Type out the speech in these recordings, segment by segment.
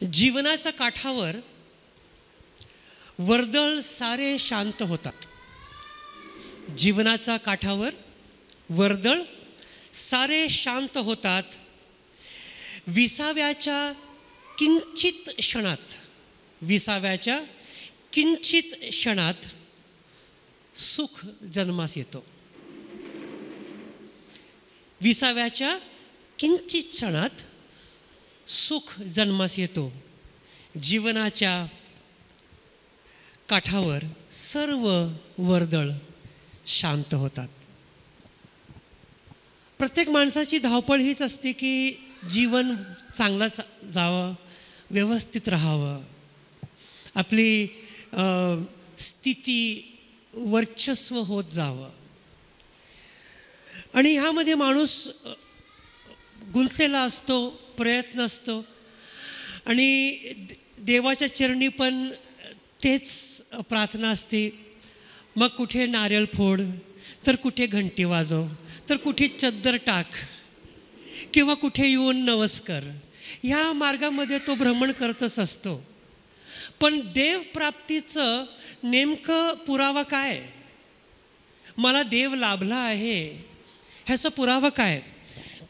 जीवनाच्या काठावर वर्दळ सारे शांत होतात. जीवनाच्या काठावर वर्दळ सारे शांत होतात. विसाव्याच्या किंचित क्षणात, विसाव्याच्या किंचित क्षणात सुख जन्मास येतो. विसाव्याच्या किंचित क्षणात सुख जन्मास येतो. जीवनाच्या काठावर सर्व वर्दळ शांत होतात. प्रत्येक माणसाची धावपळ हीच असते की जीवन चांगलं जावं, व्यवस्थित राहावं, आपली स्थिती वर्चस्व होत जावं. आणि ह्यामध्ये माणूस गुंतलेला असतो, प्रयत्न असतो आणि देवाच्या चरणी पण तेच प्रार्थना असते. मग कुठे नारळ फोड, तर कुठे घंटी वाजव, तर कुठे चद्दर टाक, किंवा कुठे येऊन नमस्कार. ह्या मार्गामध्ये तो भ्रमण करतच असतो. पण देवप्राप्तीचं नेमकं पुरावा काय? मला देव लाभला आहे ह्याचा पुरावा काय?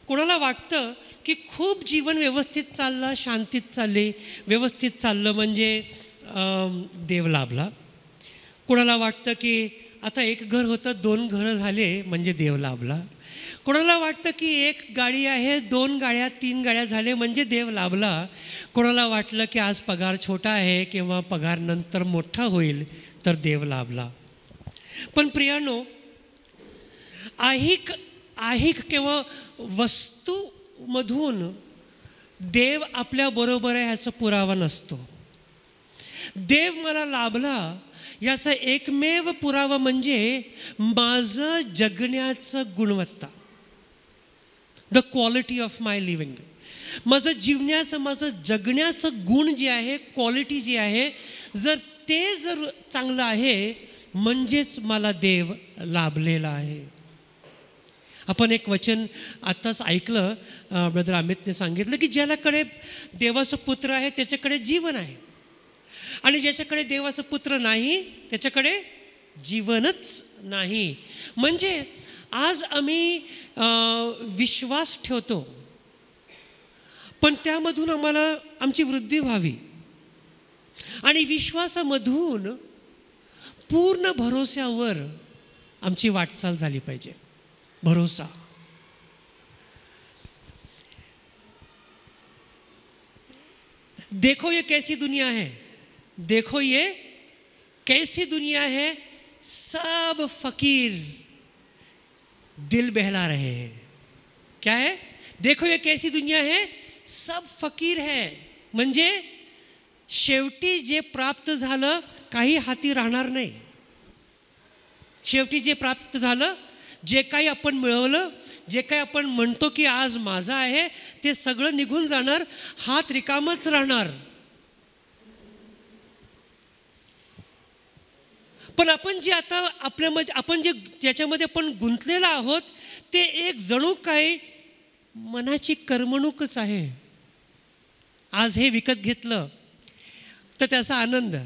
कोणाला वाटतं की खूप जीवन व्यवस्थित चाललं, शांतीत चालले, व्यवस्थित चाललं म्हणजे देव लाभला. कोणाला वाटतं की आता एक घर होतं, 2 घरं झाले म्हणजे देव लाभला. कोणाला वाटतं की एक गाडी आहे, 2 गाड्या, 3 गाड्या झाले म्हणजे देव लाभला. कोणाला वाटलं की आज पगार छोटा आहे किंवा पगार नंतर मोठा होईल तर देव लाभला. पण प्रियानो, ऐहिक किंवा वस्तूमधून देव आपल्याबरोबर आहे ह्याचा पुरावा नसतो. देव मला लाभला याचा एकमेव पुरावा म्हणजे माझं जगण्याचं गुणवत्ता, the quality of my living. माझं जीवनाचं, माझं जगण्याचं गुण जे आहे, क्वालिटी जी आहे, जर चांगलं आहे म्हणजेच मला देव लाभलेला आहे. आपण एक वचन आत्ताच ऐकलं, ब्रदर अमितने सांगितलं की ज्याच्याकडे देवाचं पुत्र आहे त्याच्याकडे जीवन आहे, आणि ज्याच्याकडे देवाचं पुत्र नाही त्याच्याकडे जीवनच नाही. म्हणजे आज आम्ही विश्वास ठेवतो, पण त्यामधून आम्हाला आमची वृद्धी व्हावी आणि विश्वासामधून पूर्ण भरोश्यावर आमची वाटचाल झाली पाहिजे. भरोसा. देखो ये कैसी दुनिया है, देखो ये कैसी दुनिया है, सब फकीर दिल बहला रहे हैं. क्या है? देखो ये कैसी दुनिया है, सब फकीर है. म्हणजे शेवटी जे प्राप्त झालं काही हाती राहणार नाही. शेवटी जे प्राप्त झालं, जे काही आपण मिळवलं, जे काही आपण म्हणतो की आज माझं आहे, ते सगळं निघून जाणार, हात रिकामच राहणार. पण आपण जे आता आपल्यामध्ये, आपण जे ज्याच्यामध्ये आपण गुंतलेला आहोत, ते एक जणू काही मनाची करमणूकच आहे. आज हे विकत घेतलं तर त्याचा आनंद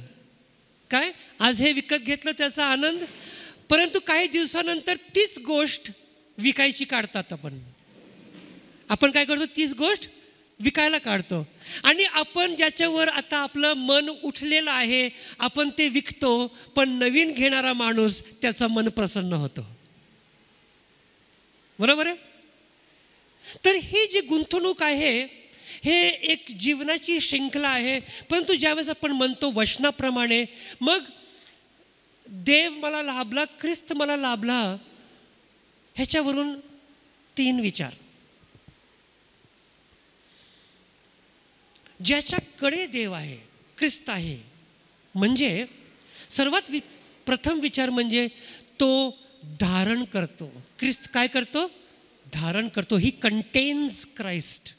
काय, आज हे विकत घेतलं त्याचा आनंद, परंतु काही दिवसानंतर तीच गोष्ट विकायची काढतात. आपण काय करतो, तीच गोष्ट विकायला काढतो. आणि आपण ज्याच्यावर आता आपलं मन उठलेलं आहे आपण ते विकतो, पण नवीन घेणारा माणूस त्याचं मन प्रसन्न होतं. बरोबर आहे? तर ही जी गुंतवणूक आहे हे एक जीवनाची शृंखला आहे. परंतु ज्यावेळेस आपण म्हणतो वचनाप्रमाणे, मग देव मला लाभला, ख्रिस्त मला लाभला, ह्याच्यावरून 3 विचार. ज्याच्याकडे देव आहे, ख्रिस्त आहे, म्हणजे सर्वात प्रथम विचार म्हणजे तो धारण करतो. ख्रिस्त काय करतो? धारण करतो. ही कंटेन्स क्राइस्ट.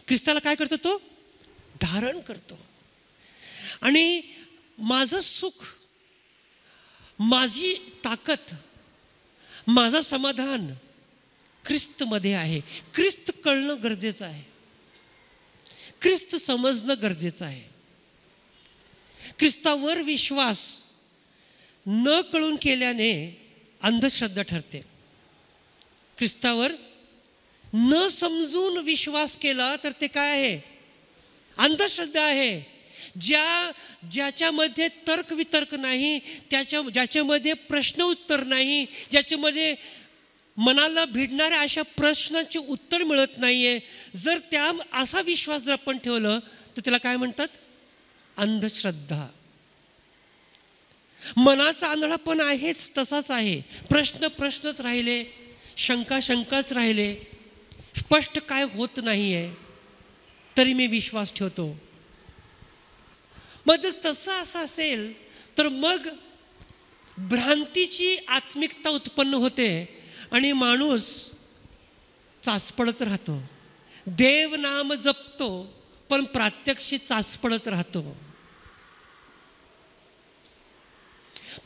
ख्रिस्ताला काय करतो? तो धारण करतो. आणि माझं सुख, माझी ताकद, माझं समाधान ख्रिस्तमध्ये आहे. ख्रिस्त कळणं गरजेचं आहे. ख्रिस्त समजणं गरजेचं आहे. ख्रिस्तावर विश्वास न कळून केल्याने अंधश्रद्धा ठरते. ख्रिस्तावर न समजून विश्वास केला तर ते काय आहे? अंधश्रद्धा आहे. ज्याच्यामध्ये तर्कवितर्क नाही, ज्याच्यामध्ये प्रश्न उत्तर नाही, ज्याच्यामध्ये मनाला भिडणाऱ्या अशा प्रश्नांचे उत्तर मिळत नाहीये, जर असा विश्वास जर आपण ठेवलं तर त्याला काय म्हणतात? अंधश्रद्धा. मनाचा आंधळापण आहेच, तसाच आहे. प्रश्नच राहिले, शंकाच राहिले, स्पष्ट काय होत नाहीये तरी मी विश्वास ठेवतो. मग तसं असं असेल तर मग भ्रांतीची आत्मिकता उत्पन्न होते आणि माणूस चाचपडत राहतो. देव नाम जपतो पण प्रात्यक्षिक चाचपडत राहतो.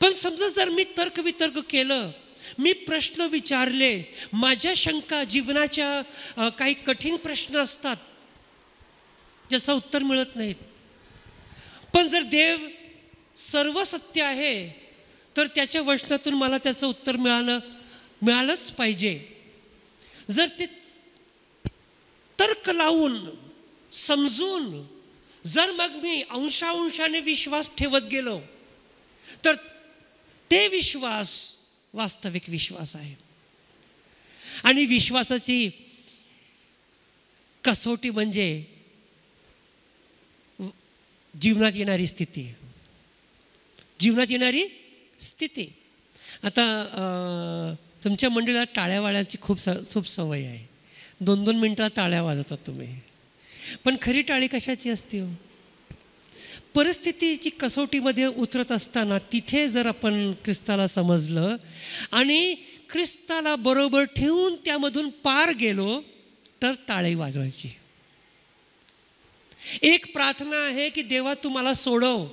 पण समजा जर मी तर्कवितर्क केलं, मी प्रश्न विचारले, माझ्या शंका, जीवनाच्या काही कठीण प्रश्न असतात ज्याचं उत्तर मिळत नाहीत, पण जर देव सर्व सत्य आहे तर त्याच्या वचनातून मला त्याचं उत्तर मिळालंच पाहिजे. जर ते तर्क लावून समजून जर मग मी अंशाने विश्वास ठेवत गेलो तर ते विश्वास वास्तविक विश्वास आहे. आणि विश्वासाची कसोटी म्हणजे जीवनात येणारी स्थिती. आता तुमच्या मंडळीला टाळ्या वाजवायची खूप सवय आहे. 2-2 मिनिटाला टाळ्या वाजवतात तुम्ही. पण खरी टाळी कशाची असते हो? परिस्थितीची कसोटीमध्ये उतरत असताना तिथे जर आपण ख्रिस्ताला समजलं आणि ख्रिस्ताला बरोबर ठेवून त्यामधून पार गेलो तर टाळी वाजवायची. एक प्रार्थना आहे की देवा तू मला सोडव,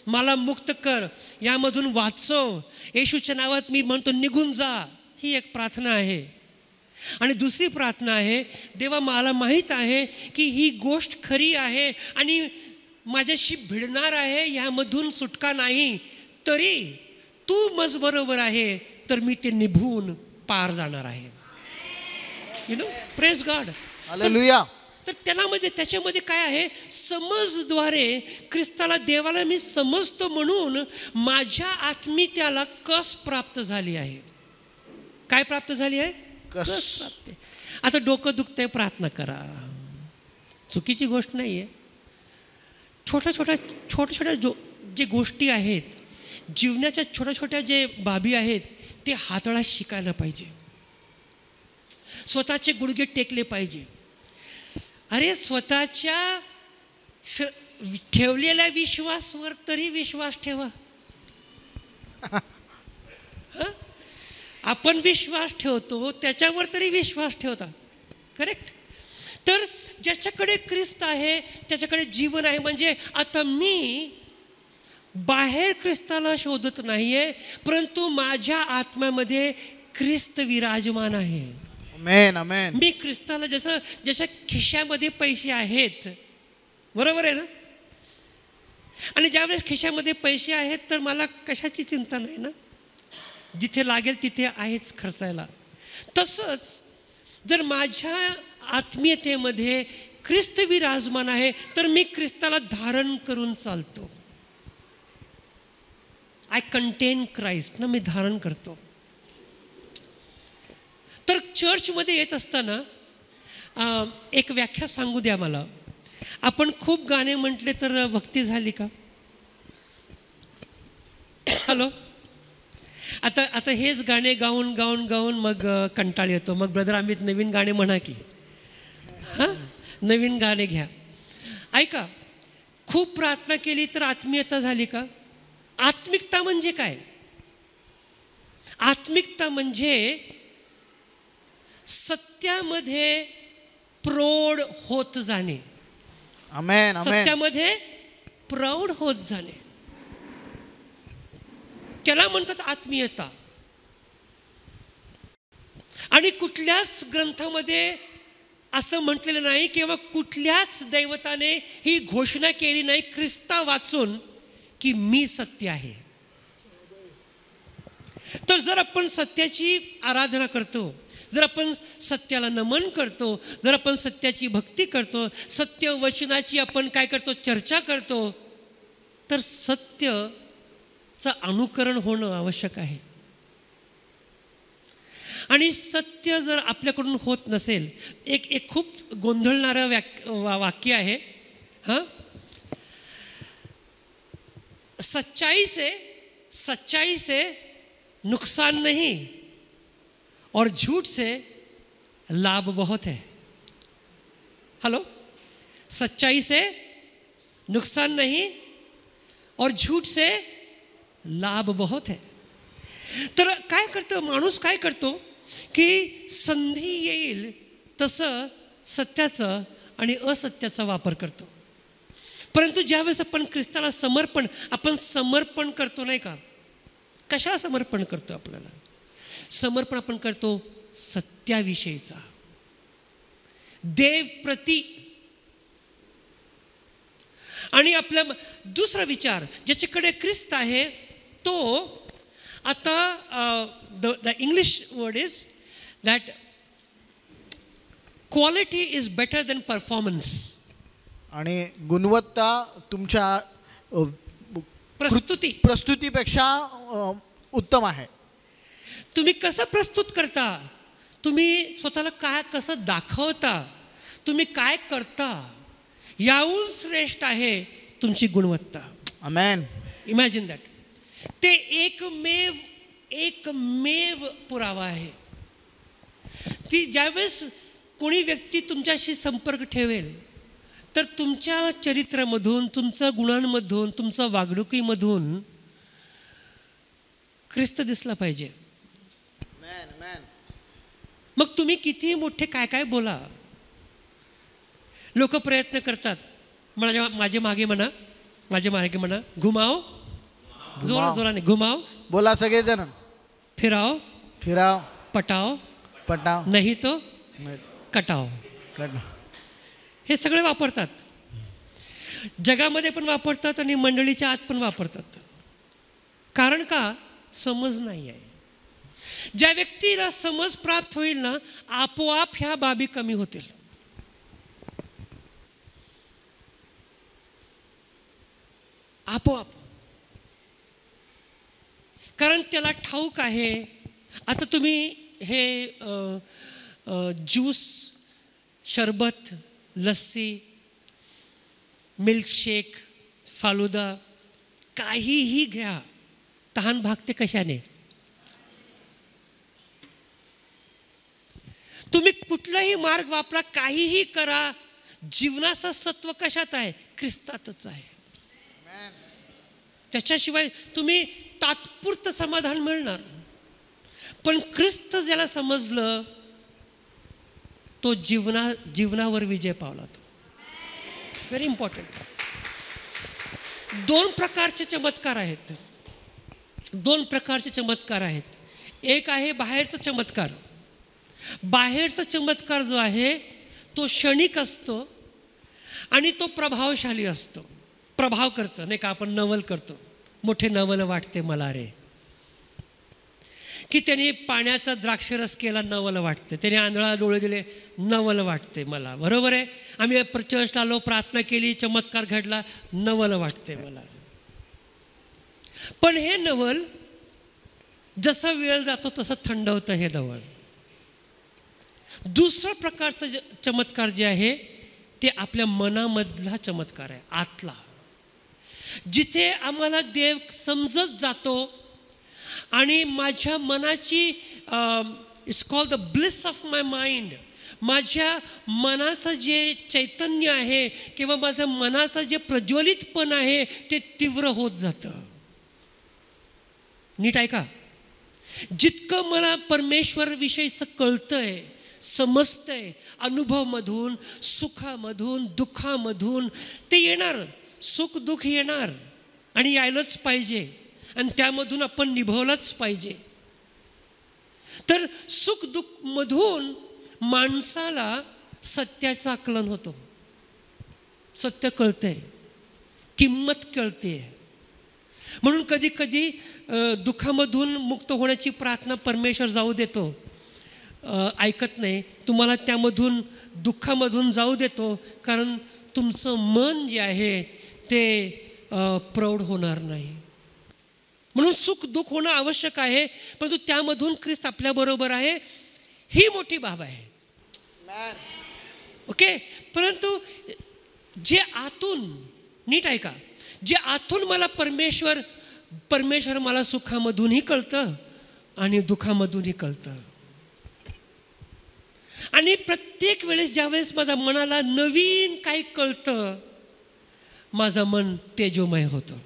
मला मुक्त कर, यामधून वाचव, येशूच्या नावात मी म्हणतो निघून जा, ही एक प्रार्थना आहे. आणि दुसरी प्रार्थना आहे, देवा मला माहीत आहे की ही गोष्ट खरी आहे आणि माझ्याशी भिडणार आहे, यामधून सुटका नाही, तरी तू मज बरोबर आहे तर मी ते निभून पार जाणार आहे. Praise God. हालेलुया. तर त्याच्यामध्ये काय आहे? समजद्वारे ख्रिस्ताला, देवाला मी समजतो म्हणून माझ्या आत्मीयतेला कस प्राप्त झाली आहे. काय प्राप्त झाली आहे? कस प्राप्त. आता डोकं दुखतंय, प्रार्थना करा, चुकीची गोष्ट नाही आहे. छोट्या जे गोष्टी आहेत, जीवनाच्या छोट्या जे बाबी आहेत, ते हाताळा शिकायला पाहिजे. स्वतःचे गुडघे टेकले पाहिजे. अरे स्वतःच्या ठेवलेल्या विश्वासावर तरी विश्वास ठेवा. आपण विश्वास ठेवतो त्याच्यावर तरी विश्वास ठेवता. करेक्ट. तर ज्याच्याकडे ख्रिस्त आहे त्याच्याकडे जीवन आहे. म्हणजे आता मी बाहेर ख्रिस्ताला शोधत नाहीये, परंतु माझ्या आत्म्यामध्ये ख्रिस्त विराजमान आहे. आमेन, आमेन. मी ख्रिस्ताला जशा खिशामध्ये पैसे आहेत, बरोबर आहे ना, आणि ज्यावेळेस खिशामध्ये पैसे आहेत तर मला कशाची चिंता नाही ना, जिथे लागेल तिथे आहेच खर्चायला. तसंच जर माझ्या आत्मीयतेमध्ये ख्रिस्त विराजमान आहे तर मी ख्रिस्ताला धारण करून चालतो. आय कंटेन क्राइस्ट ना, मी धारण करतो. तर चर्चमध्ये येत असताना एक व्याख्या सांगू द्या मला. आपण खूप गाणे म्हटले तर भक्ती झाली का? हॅलो. आता हेच गाणे गाऊन मग कंटाळ येतो. मग ब्रदर अमित नवीन गाणे म्हणा की. हां, नवीन गाणे घ्या. ऐका, खूप प्रार्थना केली तर आत्मीयता झाली का? आत्मिकता म्हणजे काय? आत्मिकता म्हणजे सत्यामध्ये प्रौढ होत जाणे. आमेन, आमेन. सत्यामध्ये प्रौढ होत जाणे, त्याला म्हणतात आत्मीयता. आणि कुठल्याच ग्रंथामध्ये असं म्हटलेलं नाही किंवा कुठल्याच दैवताने ही घोषणा केली नाही ख्रिस्ता वाचून की मी सत्य आहे. तर जर आपण सत्याची आराधना करतो, जर आपण सत्याला नमन करतो, जर आपण सत्याची भक्ती करतो, सत्य वचनाची आपण काय करतो, चर्चा करतो, तर सत्यचं अनुकरण होणं आवश्यक आहे. आणि सत्य जर आपल्याकडून होत नसेल, एक खूप गोंधळणारं वाक्य आहे. हां, सच्चाई से नुकसान नहीं और झूठ से लाभ बहुत है. हेलो, सच्चाई से नुकसान नहीं और झूठ से लाभ बहुत है. तर काय करतो माणूस, काय करतो की संधी येईल तसं सत्याचं आणि असत्याचा वापर करतो. परंतु ज्यावेळेस आपण ख्रिस्ताला आपण समर्पण करतो, नाही का, कशाला समर्पण करतो? आपल्याला समर्पण आपण करतो सत्याविषयीचा, देव प्रती. आणि आपला दुसरा विचार ज्याच्याकडे ख्रिस्त आहे तो, आता the English word is that quality is better than performance. आणि गुणवत्ता तुमच्या प्रस्तुतीपेक्षा उत्तम आहे. तुम्ही कसं प्रस्तुत करता, तुम्ही स्वतःला काय कसं दाखवता, तुम्ही काय करता, याहून श्रेष्ठ आहे तुमची गुणवत्ता. आमेन. Imagine that. ते एकमेव पुरावा आहे. ती ज्यावेळेस कोणी व्यक्ती तुमच्याशी संपर्क ठेवेल तर तुमच्या चरित्रामधून, तुमच्या गुणांमधून, तुमच्या वागणुकीमधून ख्रिस्त दिसला पाहिजे. मग तुम्ही किती मोठे काय काय बोला, लोक प्रयत्न करतात. माझे मागे म्हणा घुमाव, जोराने घुमाव, बोला सगळेजण, फिराव, पटाव, नाही तो कटाव, हे सगळे वापरतात. जगामध्ये पण वापरतात आणि मंडळीच्या आत पण वापरतात. कारण का? समज नाही आहे. ज्या व्यक्तीला समज प्राप्त होईल ना, आपोआप ह्या बाबी कमी होतील. आपोआप. कारण त्याला ठाऊक आहे. आता तुम्ही हे ज्यूस, शरबत, लस्सी, मिल्कशेक, फालुदा काहीही घ्या, तहान भागते कशाने? तुम्ही कुठलाही मार्ग वापरा, काहीही करा, जीवनाचं सत्व कशात आहे? ख्रिस्तातच आहे. त्याच्याशिवाय तुम्ही तात्पुरतं समाधान मिळणार. पण ख्रिस्त ज्याला समजलं तो जीवनावर विजय पावला. तो व्हेरी इम्पॉर्टंट. दोन प्रकारचे चमत्कार आहेत. एक आहे बाहेरचा चमत्कार. बाहेरचा चमत्कार जो आहे तो क्षणिक असतो आणि तो प्रभावशाली असतो. प्रभाव करतो, नाही का? आपण नवल करतो, मोठे नवल वाटते मला रे, की त्याने पाण्याचा द्राक्षरस केला, नवल वाटते. त्याने आंधळा डोळे दिले, नवल वाटते मला. बरोबर आहे. आम्ही चर्चला आलो, प्रार्थना केली, चमत्कार घडला, नवल वाटते मला. पण हे नवल जसा वेळ जातो तसं थंड होतं हे नवल. दुसरा प्रकारचं चमत्कार जे आहे ते आपल्या मनामधला चमत्कार आहे, आतला. जिथे आम्हाला देव समजत जातो आणि माझ्या मनाची it's called the bliss of my mind. माझ्या मनाचं जे चैतन्य आहे किंवा माझं मनाचं जे प्रज्वलितपण आहे ते तीव्र होत जातं. नीट ऐका. जितकं मला परमेश्वर विषयीचं कळतंय, समजतंय, अनुभवमधून, सुखामधून, दुःखामधून ते येणार. सुख दुःख येणार आणि यायलाच पाहिजे आणि त्यामधून आपण निभवलंच पाहिजे. तर सुख दुःख मधून माणसाला सत्याचं आकलन होतं, सत्य कळतंय, किंमत कळते. म्हणून कधी कधी दुःखामधून मुक्त होण्याची प्रार्थना परमेश्वर जाऊ देतो, ऐकत नाही, तुम्हाला त्यामधून दुःखामधून जाऊ देतो, कारण तुमचं मन जे आहे ते प्रौढ होणार नाही. म्हणून सुख दुःख होणं आवश्यक आहे, परंतु त्यामधून ख्रिस्त आपल्याबरोबर आहे, ही मोठी बाब आहे. ओके. परंतु जे आतून, नीट ऐका, जे आतून मला परमेश्वर मला सुखामधूनही कळतं आणि दुःखामधूनही कळतं. आणि प्रत्येक वेळेस ज्यावेळेस माझ्या मनाला नवीन काही कळतं, माझं मन तेजोमय होतं.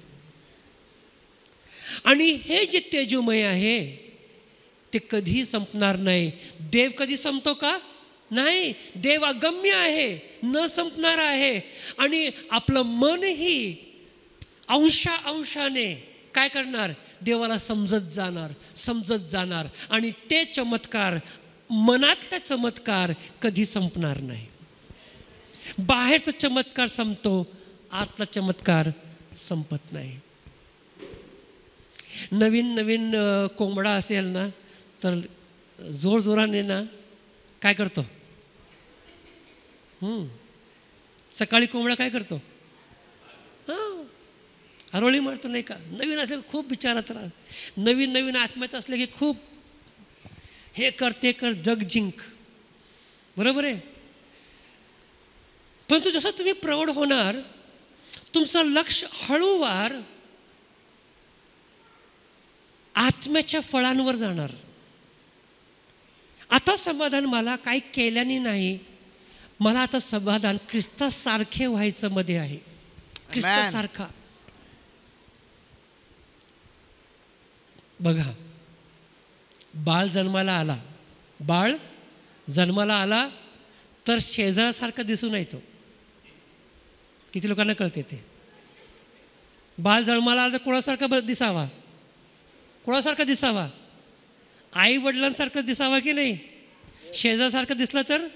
आणि हे जे तेजोमय आहे ते कधीही संपणार नाही. देव कधी संपतो का? नाही. देव अगम्य आहे, न संपणार आहे. आणि आपलं मनही अंशाने काय करणार? देवाला समजत जाणार. आणि ते चमत्कार, मनातला चमत्कार कधी संपणार नाही. बाहेरचा चमत्कार संपतो, आतला चमत्कार संपत नाही. नवीन कोंबडा असेल ना, तर जोरजोराने ना काय करतो? सकाळी कोंबडा काय करतो? हरोळी मारतो, नाही का? नवीन असले खूप विचारात राहा. नवीन आत्म्यात असले की खूप हे कर ते कर, जग जिंक, बरोबर आहे. परंतु जसं तुम्ही प्रौढ होणार, तुमचं लक्ष हळूवार आत्म्याच्या फळांवर जाणार. आता समाधान मला काही केल्याने नाही, मला आता समाधान ख्रिस्तासारखे व्हायचं मध्ये आहे. ख्रिस्तासारखा. बघा, बाळ जन्माला आला तर शेजारासारखा दिसून येतो. किती लोकांना कळते ते? बाळ जन्माला आला तर कोणासारखा दिसावा? आई वडिलांसारखं दिसावा की नाही? शेजारासारखं दिसलं तर?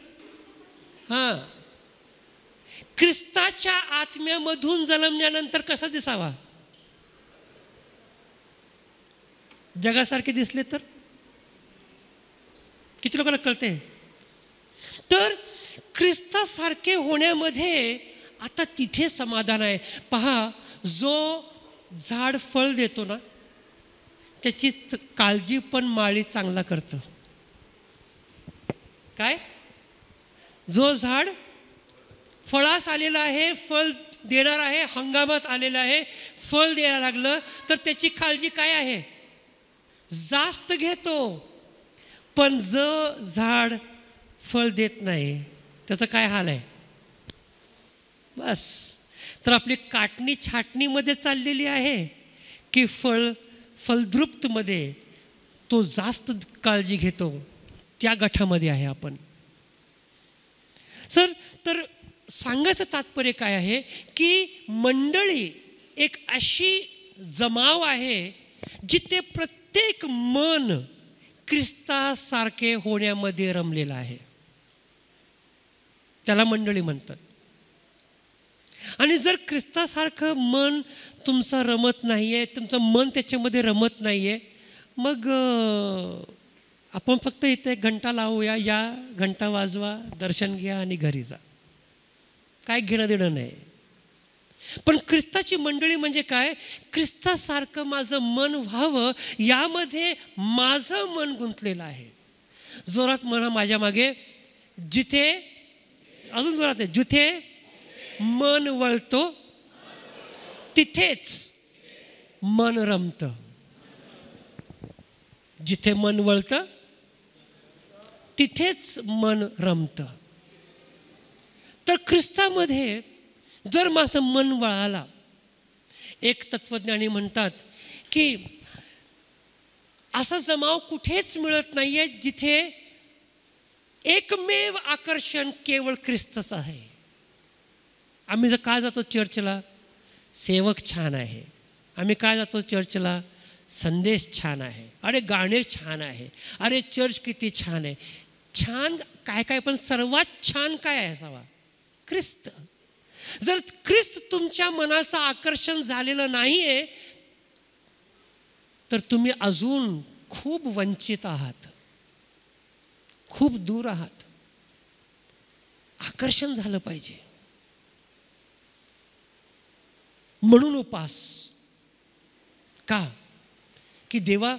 ख्रिस्ताच्या आत्म्यामधून जन्मल्यानंतर कसा दिसावा? जगासारखे दिसले तर? किती लोकांना कळते? तर ख्रिस्तासारखे होण्यामध्ये आता तिथे समाधान आहे. पहा, जो झाड फळ देतो ना, त्याची काळजी पण माळी चांगला करतं. काय? जो झाड फळास आलेला आहे, फळ देणार आहे, हंगामात आलेला आहे, फळ द्यायला लागलं तर त्याची काळजी काय आहे? जास्त घेतो. पण जो झाड फळ देत नाही, त्याचं काय हाल आहे? बस. तर आपली काटणी छाटणीमध्ये चाललेली आहे की फलद्रुप्तमध्ये तो जास्त काळजी घेतो, त्या गठामध्ये आहे आपण. सर, तर सांगायचं तात्पर्य काय आहे की मंडळी एक अशी जमाव आहे जिथे प्रत्येक मन ख्रिस्तासारखे होण्यामध्ये रमलेलं आहे. त्याला मंडळी म्हणतात. आणि जर ख्रिस्तासारखं मन तुमचं रमत नाही आहे, तुमचं मन त्याच्यामध्ये रमत नाही आहे, मग आपण फक्त इथे घंटा लावूया, या घंटा वाजवा, दर्शन घ्या आणि घरी जा, काय घेणं देणं नाही. पण ख्रिस्ताची मंडळी म्हणजे काय? ख्रिस्तासारखं माझं मन व्हावं, यामध्ये माझं मन गुंतलेलं आहे. जोरात म्हणा माझ्या मागे, जिथे, अजून जोरात आहे, जिथे मन वळतो तिथेच मन रमतं. जिथे मन वळतं तिथेच मन रमतं. तर ख्रिस्तामध्ये जर माझं मन वळाला, एक तत्वज्ञानी म्हणतात की असा जमाव कुठेच मिळत नाहीये जिथे एकमेव आकर्षण केवळ ख्रिस्तच आहे. आम्ही जर काय जातो चर्चला? सेवक छान आहे. आम्ही काय जातो चर्चला? संदेश छान आहे. अरे गाणे छान आहे. अरे चर्च किती छान आहे. छान काय काय, पण सर्वात छान काय असावा? ख्रिस्त. जर ख्रिस्त तुमच्या मनाचं आकर्षण झालेलं नाहीये तर तुम्ही अजून खूप वंचित आहात, खूप दूर आहात. आकर्षण झालं पाहिजे. म्हणून उपास का? की देवा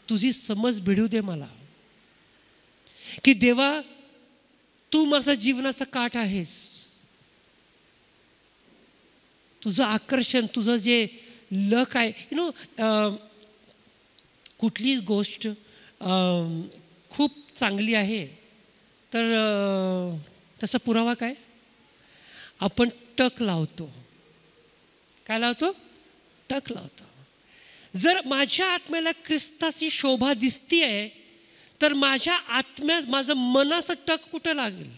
तुझी समज भिडू दे मला, की देवा तू माझा जीवनाचा काठ आहेस. तुझं आकर्षण, तुझं जे लक आहे, कुठलीच गोष्ट खूप चांगली आहे तर तसा पुरावा काय? आपण टक लावतो. काय लावतो? टक लावतो. जर माझ्या आत्म्याला ख्रिस्ताची शोभा दिसतीये तर माझ्या आत्म्यात, माझं मनाचं टक कुठं लागेल?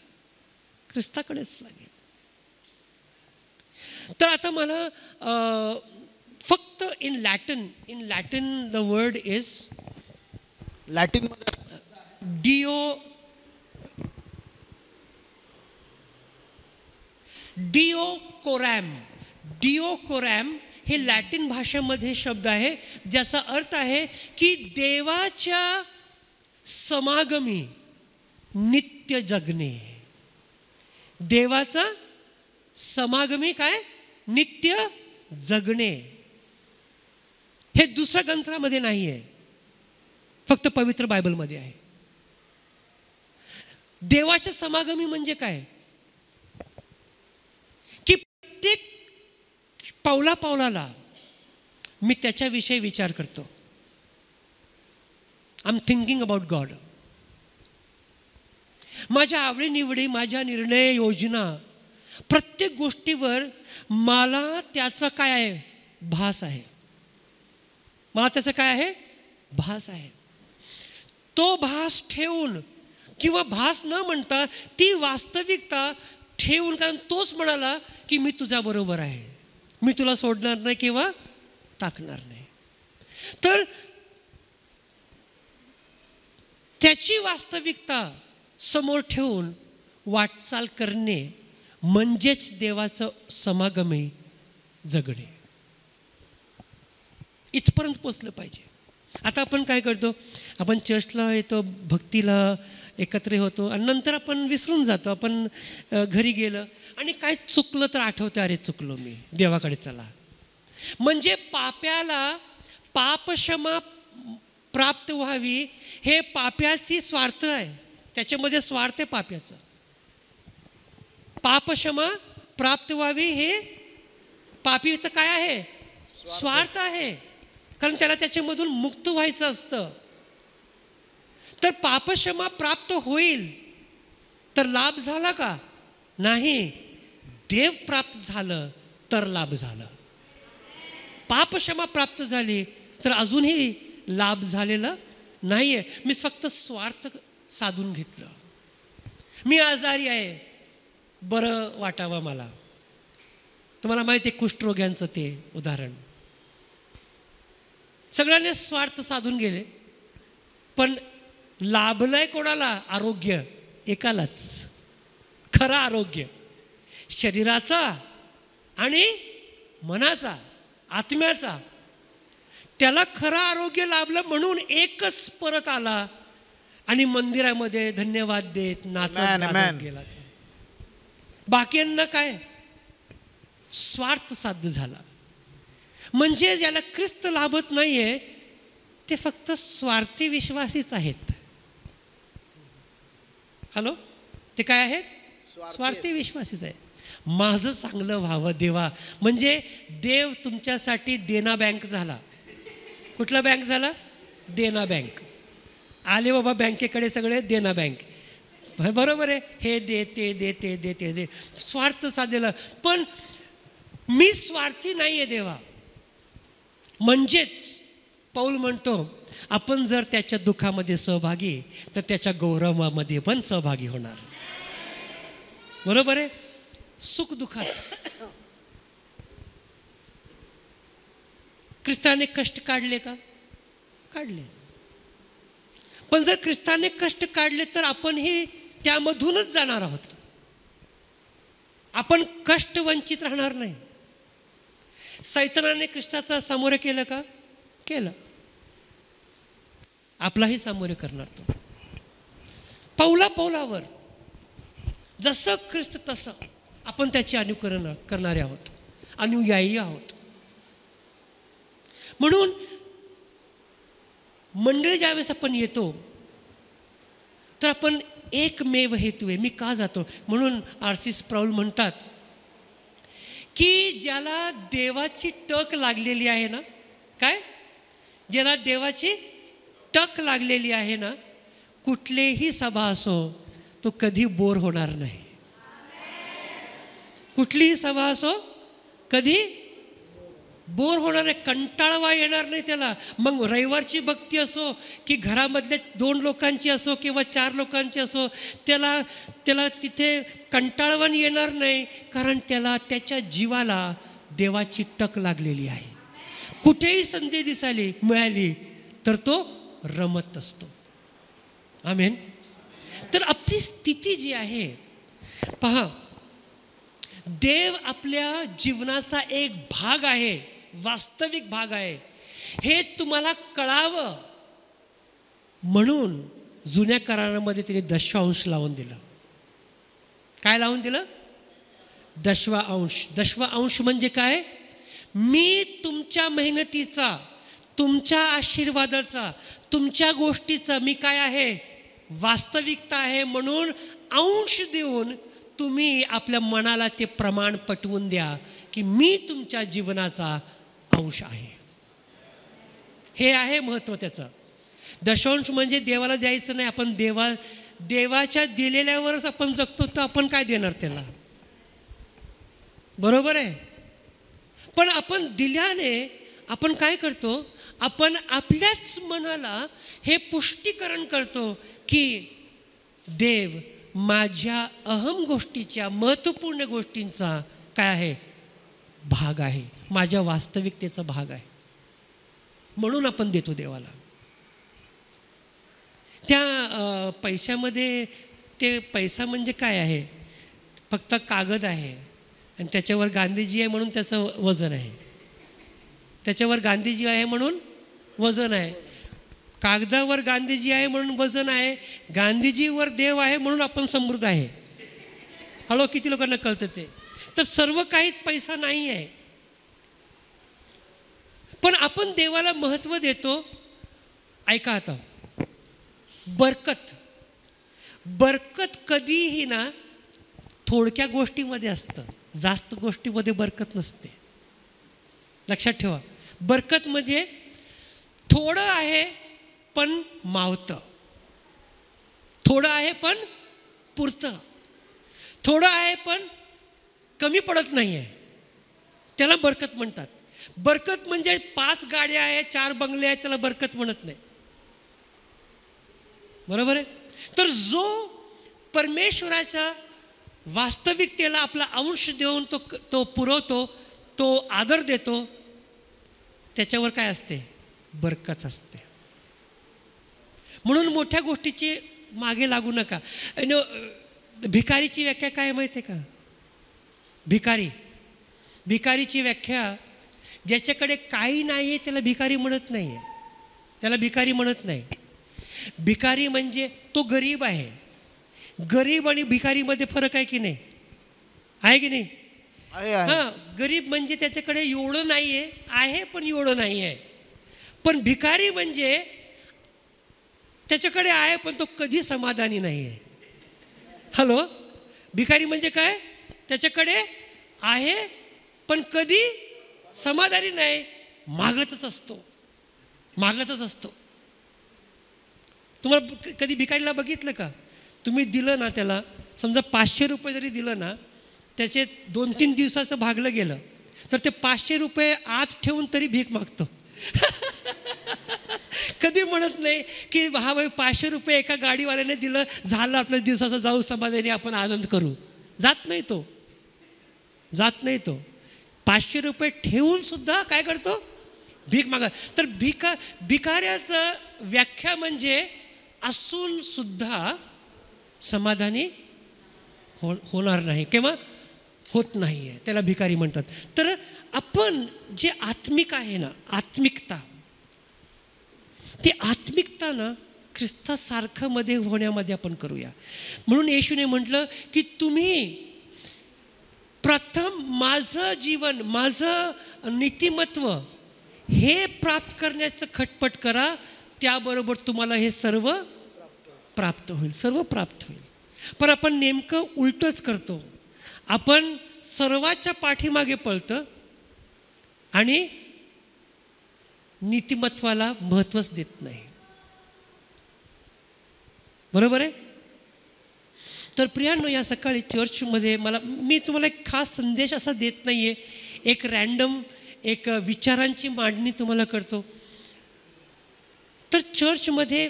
ख्रिस्ताकडेच लागेल. तर आता मला फक्त in Latin the word is Latin डिओकोरॅम हे लॅटिन भाषेमध्ये शब्द आहे ज्याचा अर्थ आहे की देवाच्या समागमी नित्य जगणे. देवाचा समागमी काय? नित्य जगणे. हे दुसऱ्या ग्रंथामध्ये नाही आहे, फक्त पवित्र बायबलमध्ये आहे. देवाच्या समागमी म्हणजे काय? की प्रत्येक पावलाला मी त्याच्याविषयी विचार करतो. I am thinking about God. माझ्या आवडीनिवडी, माझ्या निर्णय, योजना, प्रत्येक गोष्टीवर मला त्याचं काय आहे? भास आहे. मला त्याचं काय आहे? भास आहे. तो भास ठेवून किंवा भास न म्हणता ती वास्तविकता ठेवून, कारण तोच म्हणाला की मी तुझ्या बरोबर आहे, मी तुला सोडणार नाही किंवा टाकणार नाही. तर त्याची वास्तविकता समोर ठेवून वाटचाल करणे म्हणजेच देवाचं समागमी जगणे. इथपर्यंत पोचलं पाहिजे. आता आपण काय करतो? आपण चर्चला येतो, भक्तीला एकत्र होतो आणि नंतर आपण विसरून जातो. आपण घरी गेलं आणि काय चुकलं तर आठवतं, अरे चुकलो मी, देवाकडे चला. म्हणजे पाप्याला पापक्षमा प्राप्त व्हावी हे पाप्याची स्वार्थ आहे. त्याच्यामध्ये स्वार्थ आहे पाप्याचं. पापक्षमा प्राप्त व्हावी हे पापीचं काय आहे? स्वार्थ आहे. कारण त्याला त्याच्यामधून मुक्त व्हायचं असतं. तर पापक्षमा प्राप्त होईल तर लाभ झाला का? नाही. देव प्राप्त झालं तर लाभ झाला. पापक्षमा प्राप्त झाली तर अजूनही लाभ झालेला नाहीये. मी फक्त स्वार्थ साधून घेतलं. मी आजारी आहे, बरं वाटावं मला. तुम्हाला माहिती आहे कुष्ठरोग्यांचं ते उदाहरण. सगळ्यांनी स्वार्थ साधून गेले, पण लाभलंय कोणाला? आरोग्य एकालाच. खरं आरोग्य शरीराचा आणि मनाचा, आत्म्याचा. त्याला खरं आरोग्य लाभलं म्हणून एकच परत आला आणि मंदिरामध्ये धन्यवाद देत नाचत गेला. बाकींना काय? स्वार्थ साध्य झाला. म्हणजे ज्याला ख्रिस्त लाभत नाहीये ते फक्त स्वार्थी विश्वासीच आहेत. हॅलो, ते काय आहेत? स्वार्थी विश्वासीच आहे. माझं चांगलं व्हावं देवा, म्हणजे देव तुमच्यासाठी देना बँक झाला. कुठला बँक झाला? देना बँक. आले बाबा बँकेकडे सगळे देना बँक. बरोबर आहे. हे दे, ते दे, ते दे, ते दे. स्वार्थ साधलेला. पण मी स्वार्थी नाहीये देवा. म्हणजेच पौल म्हणतो आपण जर त्याच्या दुःखामध्ये सहभागी तर त्याच्या गौरवामध्ये पण सहभागी होणार. बरोबर आहे. सुख दुःखात ख्रिस्ताने कष्ट काढले का? काढले. पण जर ख्रिस्ताने कष्ट काढले तर आपणही त्यामधूनच जाणार आहोत. आपण कष्ट वंचित राहणार नाही. सैतानाने ख्रिस्ताचा सामोरे केलं का? केलं. आपलाही सामोरे करणार तो. पावलावर जसं ख्रिस्त तसं आपण त्याचे अनुकरण करणारे आहोत, अनुयायी आहोत. म्हणून मंडळी ज्यावेळेस आपण येतो तर आपण एकमेव हेतू आहे. मी का जातो? म्हणून R.C. स्प्राउल म्हणतात की ज्याला देवाची टक लागलेली आहे ना, काय? ज्याला देवाची टक लागलेली आहे ना, कुठलेही सभा असो तो कधी बोर होणार नाही. कुठलीही सभा असो कधी बोर होणार नाही, कंटाळवा येणार नाही त्याला. मग रविवारची भक्ती असो की घरामधल्या 2 लोकांची असो किंवा 4 लोकांची असो, त्याला तिथे कंटाळवाण येणार नाही, कारण त्याला त्याच्या जीवाला देवाची टक लागलेली आहे. कुठेही संधी मिळाली तर तो रमत असतो. आमेन. तर आपली स्थिती जी आहे पहा, देव आपल्या जीवनाचा एक भाग आहे, वास्तविक भाग आहे. हे तुम्हाला कळावं म्हणून जुन्या करारामध्ये तिने 10वांश लावून दिलं. काय लावून दिलं? 10वांश. 10वांश म्हणजे काय? मी तुमच्या मेहनतीचा, तुमच्या आशीर्वादाचा, तुमच्या गोष्टीचा मी काय आहे? वास्तविकता आहे. म्हणून अंश देऊन तुम्ही आपल्या मनाला ते प्रमाण पटवून द्या की मी तुमच्या जीवनाचा अंश आहे. हे आहे महत्त्व त्याचं. 10वांश म्हणजे देवाला द्यायचं नाही. आपण देवाच्या दिलेल्यावरच आपण जगतो, तर आपण काय देणार त्याला? बरोबर आहे. पण आपण दिल्याने आपण काय करतो? आपण आपल्याच मनाला हे पुष्टीकरण करतो की देव माझ्या अहम गोष्टीच्या, महत्त्वपूर्ण गोष्टींचा काय आहे? भाग आहे, माझ्या वास्तविकतेचा भाग आहे. म्हणून आपण देतो देवाला. त्या पैशामध्ये, ते पैसा म्हणजे काय आहे? फक्त कागद आहे आणि त्याच्यावर गांधीजी आहे म्हणून त्याचं वजन आहे. त्याच्यावर गांधीजी आहे म्हणून वजन आहे. कागदावर गांधीजी आहे म्हणून वजन आहे. गांधीजीवर देव आहे म्हणून आपण समृद्ध आहे. हळू किती लोकांना कळतं ते? तर सर्व काही पैसा नाही आहे, पण आपण देवाला महत्त्व देतो. ऐका आता, बरकत कधीही ना थोडक्या गोष्टीमध्ये असतं, जास्त गोष्टीमध्ये बरकत नसते. लक्षात ठेवा. बरकत म्हणजे थोडं आहे पण मावतं, थोडं आहे पण पुरतं, थोडं आहे पण कमी पडत नाही आहे, त्याला बरकत म्हणतात. बरकत म्हणजे 5 गाड्या आहेत, 4 बंगले आहेत, त्याला बरकत म्हणत नाही. बरोबर आहे. तर जो परमेश्वराच्या वास्तविकतेला आपला अंश देऊन तो पुरवतो, तो आदर देतो, त्याच्यावर काय असते? बरकत असते. म्हणून मोठ्या गोष्टीची मागे लागू नका. भिकारीची व्याख्या काय माहिती आहे का? भिकारीची व्याख्या, ज्याच्याकडे काही नाही आहे त्याला भिकारी म्हणत नाही आहे. त्याला भिकारी म्हणत नाही. भिकारी म्हणजे तो गरीब आहे. गरीब आणि भिकारीमध्ये फरक आहे की नाही? आहे की नाही? हां, गरीब म्हणजे त्याच्याकडे एवढं नाही आहे पण एवढं नाही आहे. पण भिकारी म्हणजे त्याच्याकडे आहे पण तो कधी समाधानी नाही आहे. हॅलो, भिकारी म्हणजे काय? त्याच्याकडे आहे पण कधी समाधानी नाही, मागतच असतो. तुम्हाला कधी भिकारीला बघितलं का? तुम्ही दिलं ना त्याला, समजा 500 रुपये जरी दिलं ना, त्याचे 2-3 दिवसाचं भागलं गेलं तर ते 500 रुपये आत ठेवून तरी भीक मागतो. कधी म्हणत नाही की हा भाई 500 रुपये एका गाडीवाल्याने दिलं, झालं आपल्या दिवसाचं, जाऊ समाधानी आपण आनंद करू. जात नाही तो. 500 रुपये ठेवून सुद्धा काय करतो? भीक मागा. तर भिकाऱ्याचं व्याख्या म्हणजे असून सुद्धा समाधानी होणार नाही किंवा होत नाही आहे, त्याला भिकारी म्हणतात. तर आपण जे आत्मिक आहे ना, आत्मिकता, ती आत्मिकता ना ख्रिस्तासारखं मध्ये होण्यामध्ये आपण करूया. म्हणून येशूने म्हटलं की तुम्ही प्रथम माझं जीवन, माझं नीतिमत्व हे प्राप्त करण्याचं खटपट करा, त्याबरोबर तुम्हाला हे सर्व प्राप्त होईल, सर्व प्राप्त होईल. पण आपण नेमकं उलटंच करतो. आपण सर्वाच्या पाठीमागे पळतं आणि नीतिमत्वाला महत्त्वच देत नाही. बरोबर आहे. तर प्रियांनो, या सकाळी चर्चमध्ये मी तुम्हाला एक खास संदेश असा देत नाही आहे, एक रँडम एक विचारांची मांडणी तुम्हाला करतो. तर चर्चमध्ये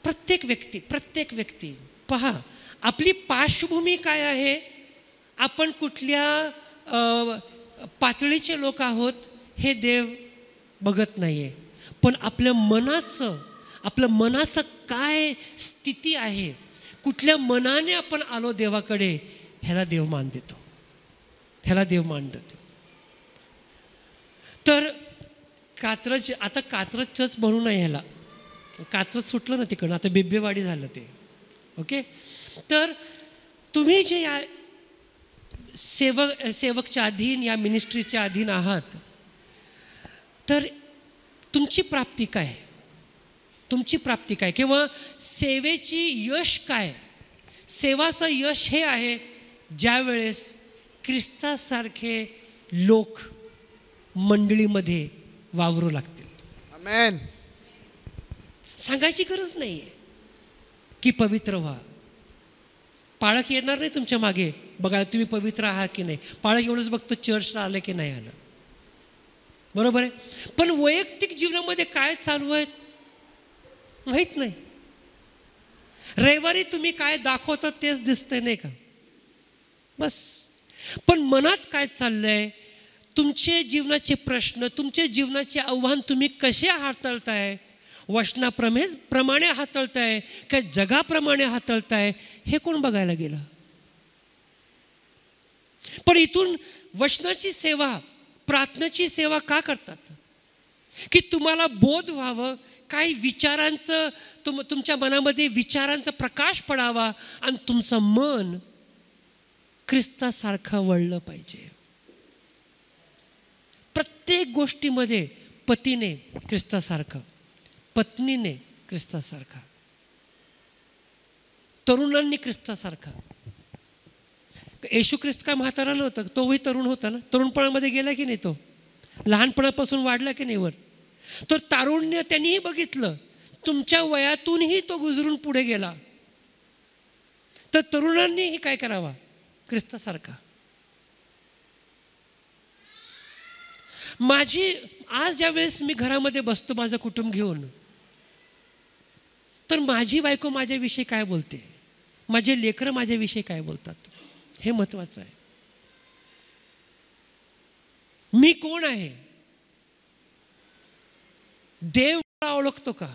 प्रत्येक व्यक्ती पहा, आपली पार्श्वभूमी काय आहे, आपण कुठल्या पातळीचे लोक आहोत हे देव बघत नाही आहे. पण आपल्या मनाचं काय स्थिती आहे, कुठल्या मनाने आपण आलो देवाकडे, ह्याला देव मान देतो, ह्याला देव मान देतो. तर आता कात्रज चर्च म्हणू नये ह्याला, कात्रज सुटलं ना तिकडं, आता बिब्बेवाडी झालं ते. ओके. तर तुम्ही जे या सेवकच्या अधीन, या मिनिस्ट्रीच्या अधीन आहात, तर तुमची प्राप्ती काय, तुमची प्राप्ती काय, किंवा सेवेची यश काय. सेवाचं यश हे आहे ज्या वेळेस ख्रिस्तासारखे लोक मंडळीमध्ये वावरू लागतील. आमेन. सांगायची गरज नाही आहे की पवित्र व्हा. पाळक येणार नाही तुमच्या मागे बघा तुम्ही पवित्र आहात की नाही. पाळक एवढंच बघतो चर्चला आलं की नाही आलं. बरोबर आहे. पण वैयक्तिक जीवनामध्ये काय चालू आहे माहीत नाही. रविवारी तुम्ही काय दाखवता तेच दिसतंय नाही का, बस. पण मनात काय चाललंय, तुमचे जीवनाचे प्रश्न, तुमचे जीवनाचे आव्हान तुम्ही कसे हाताळताय, वचनाप्रमाणे हाताळताय काय जगाप्रमाणे हाताळताय, हे कोण बघायला गेलं. पण इथून वचनाची सेवा, प्रार्थनेची सेवा का करतात, की तुम्हाला बोध व्हावं, काही विचारांचं तुमच्या मनामध्ये विचारांचा प्रकाश पडावा आणि तुमचं मन ख्रिस्तासारखं वळलं पाहिजे. प्रत्येक गोष्टीमध्ये पतीने ख्रिस्तासारखं, पत्नीने ख्रिस्तासारखा, तरुणांनी ख्रिस्तासारखा. येशू ख्रिस्त काय म्हातारा नव्हता, तोही तरुण होता ना. तरुणपणामध्ये गेला की नाही, तो लहानपणापासून वाढला की नाही वर. तर तारुण्य त्यांनीही बघितलं, तुमच्या वयातूनही तो गुजरून पुढे गेला. तर तरुणांनीही काय करावा, ख्रिस्तासारखा. आज ज्या वेळेस मी घरामध्ये बसतो माझं कुटुंब घेऊन, तर माझी बायको माझ्याविषयी काय बोलते, माझे लेकरं माझ्याविषयी काय बोलतात, हे महत्वाचं आहे. मी कोण आहे, देव मला ओळखतो का.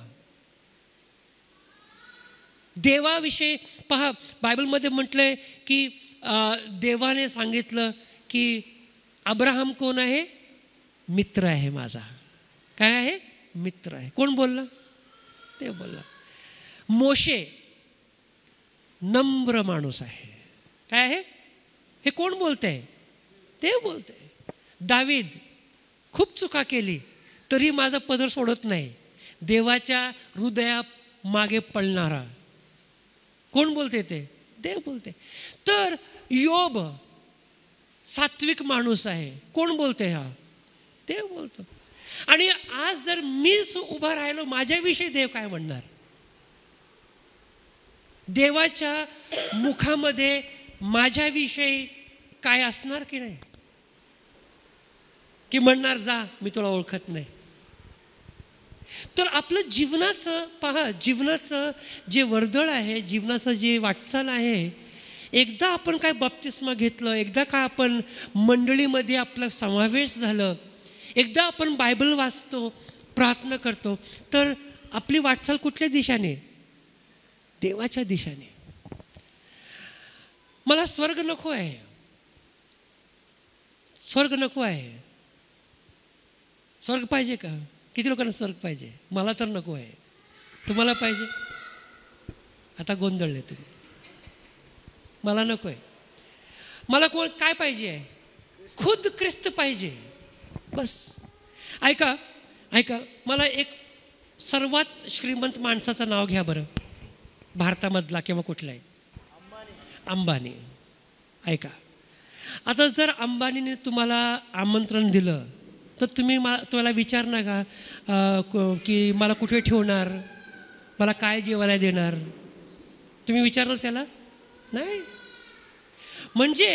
देवाविषयी पहा, बायबलमध्ये म्हटलंय की देवाने सांगितलं की अब्राहम कोण आहे, मित्र आहे माझा. काय आहे, मित्र आहे. कोण बोललं, देव बोलला. मोशे नम्र माणूस आहे. काय आहे, हे कोण बोलतंय, देव बोलतंय. दावीद खूप चुका केली तरी माझा पदर सोडत नाही, देवाच्या हृदया मागे पळणारा. कोण बोलते, ते देव बोलते. तर योब सात्विक माणूस आहे. कोण बोलते, हा देव बोलतो. आणि आज जर मी उभा राहिलो, माझ्याविषयी देव काय म्हणणार. देवाच्या मुखामध्ये माझ्याविषयी काय असणार की नाही, की म्हणणार जा मी तुला ओळखत नाही. तर आपलं जीवनाचं पहा, जीवनाचं जे वर्दळ आहे, जीवनाचं जे वाटचाल आहे, एकदा आपण काय बप्तिस्मा घेतलं, एकदा काय आपण मंडळीमध्ये आपला समावेश झालं, एकदा आपण बायबल वाचतो, प्रार्थना करतो, तर आपली वाटचाल कुठल्या दिशेने, देवाच्या दिशेने. मला स्वर्ग नको आहे, स्वर्ग नको आहे. स्वर्ग पाहिजे का? किती लोकांना स्वर्ग पाहिजे? मला तर नको आहे. तुम्हाला पाहिजे? आता गोंधळले तुम्ही. मला नको आहे. मला कोण काय पाहिजे आहे? खुद ख्रिस्त पाहिजे. बस. ऐका ऐका, मला एक सर्वात श्रीमंत माणसाचं नाव घ्या बरं, भारतामधला किंवा कुठलाही. अंबानी. ऐका, आता जर अंबानीने तुम्हाला आमंत्रण दिलं तर तुम्हाला विचारणार का की मला कुठे ठेवणार, मला काय जेवायला देणार? तुम्ही विचारणार त्याला? नाही. म्हणजे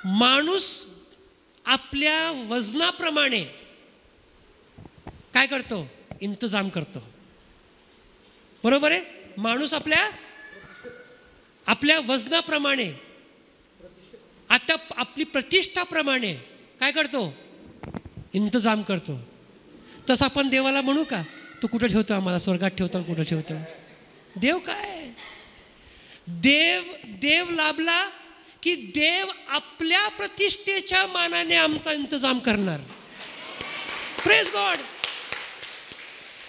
माणूस आपल्या वजनाप्रमाणे काय करतो? इंतजाम करतो. बरोबर आहे? माणूस आपल्या वजनाप्रमाणे, आता आपली प्रतिष्ठाप्रमाणे काय करतो? इंतजाम करतो. तसं आपण देवाला म्हणू का तू कुठं ठेवतो आम्हाला? स्वर्गात ठेवतो, कुठं ठेवतो? देव काय? देव लाभला की देव आपल्या प्रतिष्ठेच्या मानाने आमचा इंतजाम करणार. Praise God.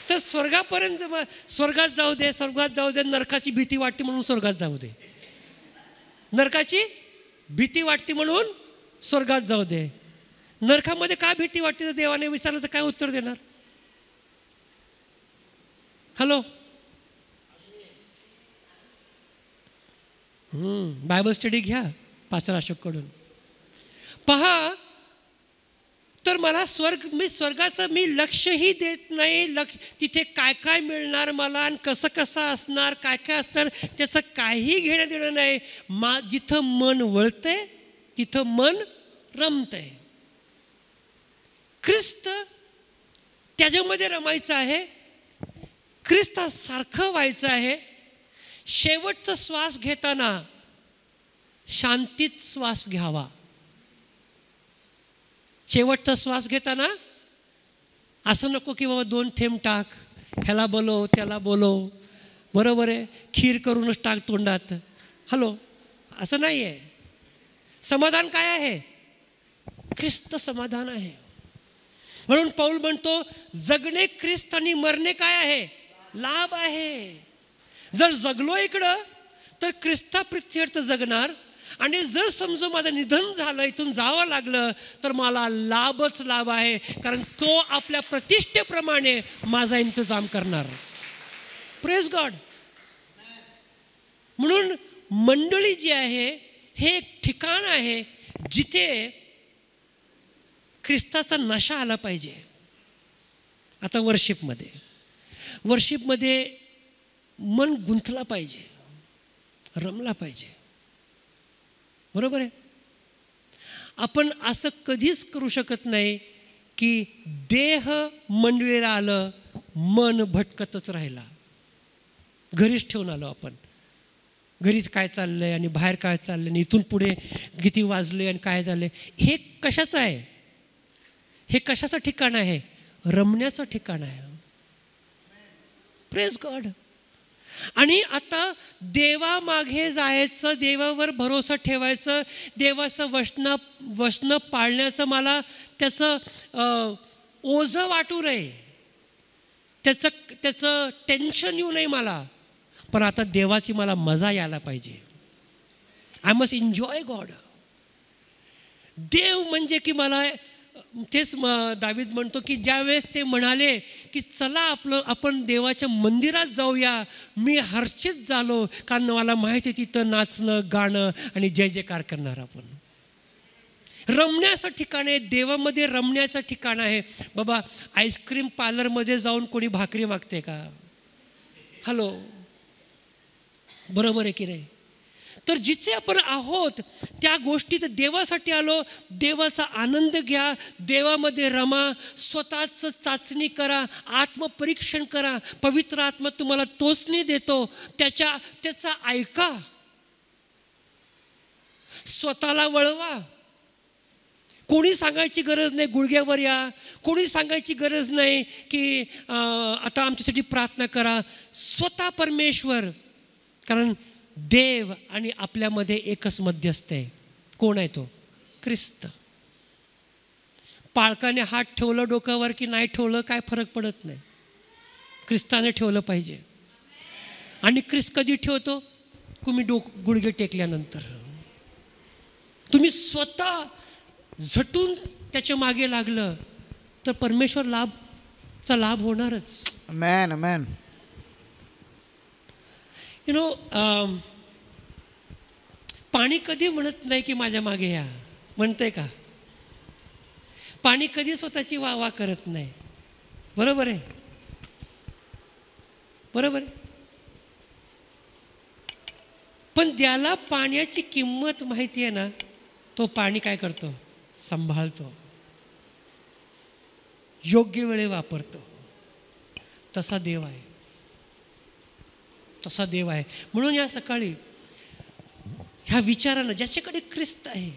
तर स्वर्गापर्यंत, स्वर्गात जाऊ दे, स्वर्गात जाऊ दे. नरकाची भीती वाटते म्हणून स्वर्गात जाऊ दे. नरकाची भीती वाटते म्हणून स्वर्गात जाऊ दे. नरकामध्ये काय भीती वाटते तर देवाने विचारलं तर काय उत्तर देणार? हॅलो, बायबल स्टडी घ्या पास्टर अशोककडून. पहा, तर मला स्वर्गाचं मी लक्षही देत नाही. तिथे काय काय मिळणार मला आणि कसं कसं असणार, काय काय असणार, त्याचं काही घेणं देणं नाही. जिथं मन वळतंय तिथं मन रमतंय. ख्रिस्त त्याच्यामध्ये रमायचं आहे, ख्रिस्तासारखं व्हायचं आहे. शेवटचा श्वास घेताना शांतीत श्वास घ्यावा. शेवटचा श्वास घेताना असं नको की बाबा 2 थेंब टाक, ह्याला बोलव त्याला बोलव, बरोबर आहे, खीर करूनच टाक तोंडात. हॅलो, असं नाही आहे. समाधान काय आहे? ख्रिस्त समाधान आहे. म्हणून पौल म्हणतो जगणे ख्रिस्त आणि मरणे काय आहे? लाभ आहे. जर जगलो इकडं तर ख्रिस्ताप्रित्यर्थ जगणार, आणि जर समजा माझं निधन झालं, इथून जावं लागलं, तर मला लाभच लाभ आहे, कारण तो आपल्या प्रतिष्ठेप्रमाणे माझा इंतजाम करणार. Praise God. म्हणून मंडळी जी आहे हे एक ठिकाण आहे जिथे ख्रिस्ताचा नशा आला पाहिजे. आता वर्शिपमध्ये मन गुंतला पाहिजे, रमला पाहिजे. बरोबर आहे? आपण असं कधीच करू शकत नाही की देह मंडळीला आलं, मन भटकतच राहिला. घरीच ठेवून आलो आपण. घरीच काय चाललंय आणि बाहेर काय चाललंय आणि इथून पुढे किती वाजले आणि काय झाले. हे कशाचं आहे? हे कशाचं ठिकाण आहे? रमण्याचं ठिकाण आहे. Praise God. आणि आता देवामागे जायचं, देवावर भरोसा ठेवायचं, देवाचं वचन पाळण्याचं मला त्याचं ओझं वाटू नये, त्याचं टेन्शन येऊ नये मला. पण आता देवाची मला मजा यायला पाहिजे. I must enjoy God. देव म्हणजे की मला तेच दावीद म्हणतो की ज्यावेळेस ते म्हणाले की चला आपण देवाच्या मंदिरात जाऊया, मी हर्षित झालो, कारण मला माहिती आहे तिथं नाचणं, गाणं आणि जय जयकार करणार. आपण रमण्याचं ठिकाण आहे, देवामध्ये रमण्याचं ठिकाण आहे. बाबा, आईस्क्रीम पार्लरमध्ये जाऊन कोणी भाकरी मागते का? हॅलो, बरोबर आहे की नाही? तर जिथे आपण आहोत त्या गोष्टीत देवासाठी आलो. देवाचा आनंद घ्या, देवामध्ये रमा, स्वतःचं चाचणी करा, आत्मपरीक्षण करा. पवित्र आत्मा तुम्हाला टोचणी देतो, त्याचा ऐका, स्वतःला वळवा. कोणी सांगायची गरज नाही गुडघ्यावर या, कोणी सांगायची गरज नाही की आता आमच्यासाठी प्रार्थना करा. स्वतः परमेश्वर, कारण देव आणि आपल्यामध्ये एकच मध्यस्थ आहे. कोण आहे तो? ख्रिस्त. पाळकाने हात ठेवलं डोक्यावर की नाही ठेवलं काय फरक पडत नाही, ख्रिस्ताने ठेवलं पाहिजे. आणि ख्रिस्त कधी ठेवतो? तुम्ही गुडघे टेकल्यानंतर. तुम्ही स्वतः झटून त्याच्या मागे लागलं तर परमेश्वर लाभ होणारच. आमेन आमेन. यु नो, पाणी कधी म्हणत नाही की माझ्या मागे या, म्हणतंय का? पाणी कधी स्वतःची वाह करत नाही. बरोबर आहे, बरोबर आहे. पण ज्याला पाण्याची किंमत माहिती आहे ना, तो पाणी काय करतो? सांभाळतो, योग्य वेळे वापरतो. तसा देव आहे, तसा देव आहे. म्हणून या सकाळी ह्या विचारानं, ज्याच्याकडे ख्रिस्त आहे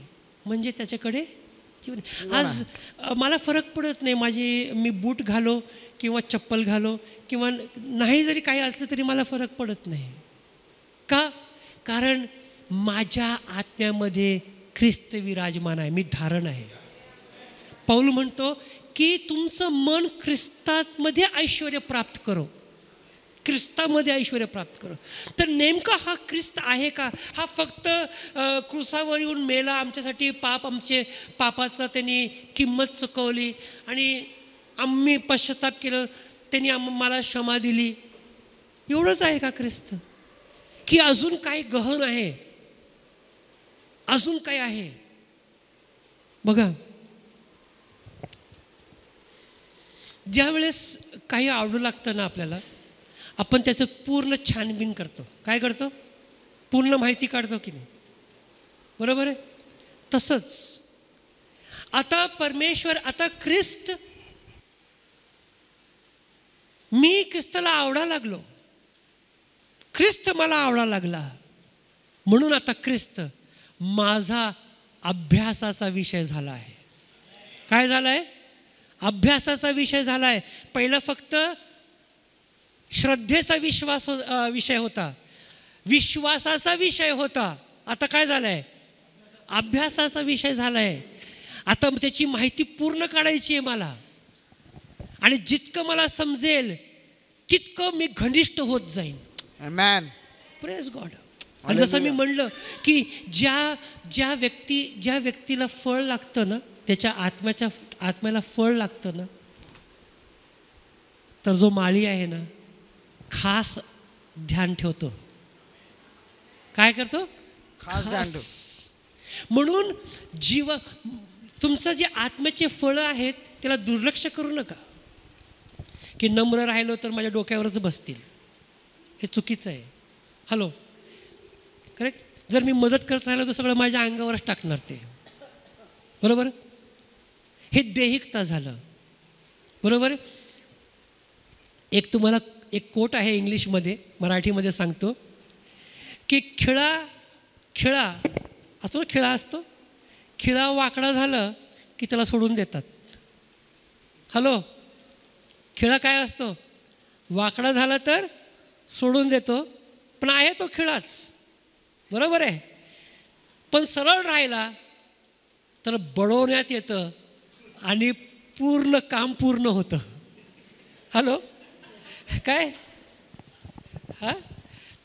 म्हणजे त्याच्याकडे जीवन. आज मला फरक पडत नाही मी बूट घालो किंवा चप्पल घालो किंवा नाही जरी काही असलं तरी मला फरक पडत नाही. का? कारण माझ्या आत्म्यामध्ये ख्रिस्त विराजमान आहे, मी धारण आहे. पौल म्हणतो की तुमचं मन ख्रिस्तामध्ये ऐश्वर्य प्राप्त करो, ख्रिस्तामध्ये ऐश्वर्य प्राप्त करो. तर नेमका हा ख्रिस्त आहे का? हा फक्त क्रुसावर येऊन मेला आमच्यासाठी, आमचे पापाचं त्यांनी किंमत चुकवली आणि आम्ही पश्चाताप केलं, त्यांनी मला क्षमा दिली, एवढंच आहे का ख्रिस्त? की अजून काय गहन आहे, अजून काय आहे? बघा, ज्या वेळेस काही आवडू लागतं ना आपल्याला, आपण त्याचं पूर्ण छानबीन करतो. काय करतो? पूर्ण माहिती काढतो की नाही? बरोबर आहे. तसंच आता परमेश्वर, आता ख्रिस्त, मी ख्रिस्ताला आवडा लागलो, ख्रिस्त मला आवडा लागला, म्हणून आता ख्रिस्त माझा अभ्यासाचा विषय झाला आहे. काय झाला आहे? अभ्यासाचा विषय झाला आहे. पहिलं फक्त श्रद्धेचा विषय होता, विश्वासाचा विषय होता. आता काय झालं आहे? अभ्यासाचा विषय झाला आहे. आता त्याची माहिती पूर्ण काढायची आहे मला, आणि जितकं मला समजेल तितकं मी घनिष्ठ होत जाईन. आमेन. Praise God. आणि जसं मी म्हणलं की ज्या व्यक्तीला फळ लागतं ना, त्याच्या आत्म्याला फळ लागतं ना, तर जो माळी आहे ना, खास ध्यान ठेवतो. काय करतो? खास ध्यान ठेवतो. म्हणून तुमचं जे आत्म्याचे फळं आहेत त्याला दुर्लक्ष करू नका. की नम्र राहिलो तर माझ्या डोक्यावरच बसतील, हे चुकीचं आहे. Hello, correct? जर मी मदत करत राहिलो तर सगळं माझ्या अंगावरच टाकणार ते. बरोबर? हे दैहिकता झालं. बरोबर? तुम्हाला एक कोट आहे इंग्लिशमध्ये, मराठीमध्ये सांगतो की खिळा असतो, खिळा असतो, खिळा वाकडा झालं की त्याला सोडून देतात. हॅलो, खिळा काय असतो? वाकडा झाला तर सोडून देतो, पण आहे तो खिळाच. बरोबर आहे? पण सरळ राहिला तर बळवण्यात येतं आणि पूर्ण काम पूर्ण होतं. हॅलो, काय? हां,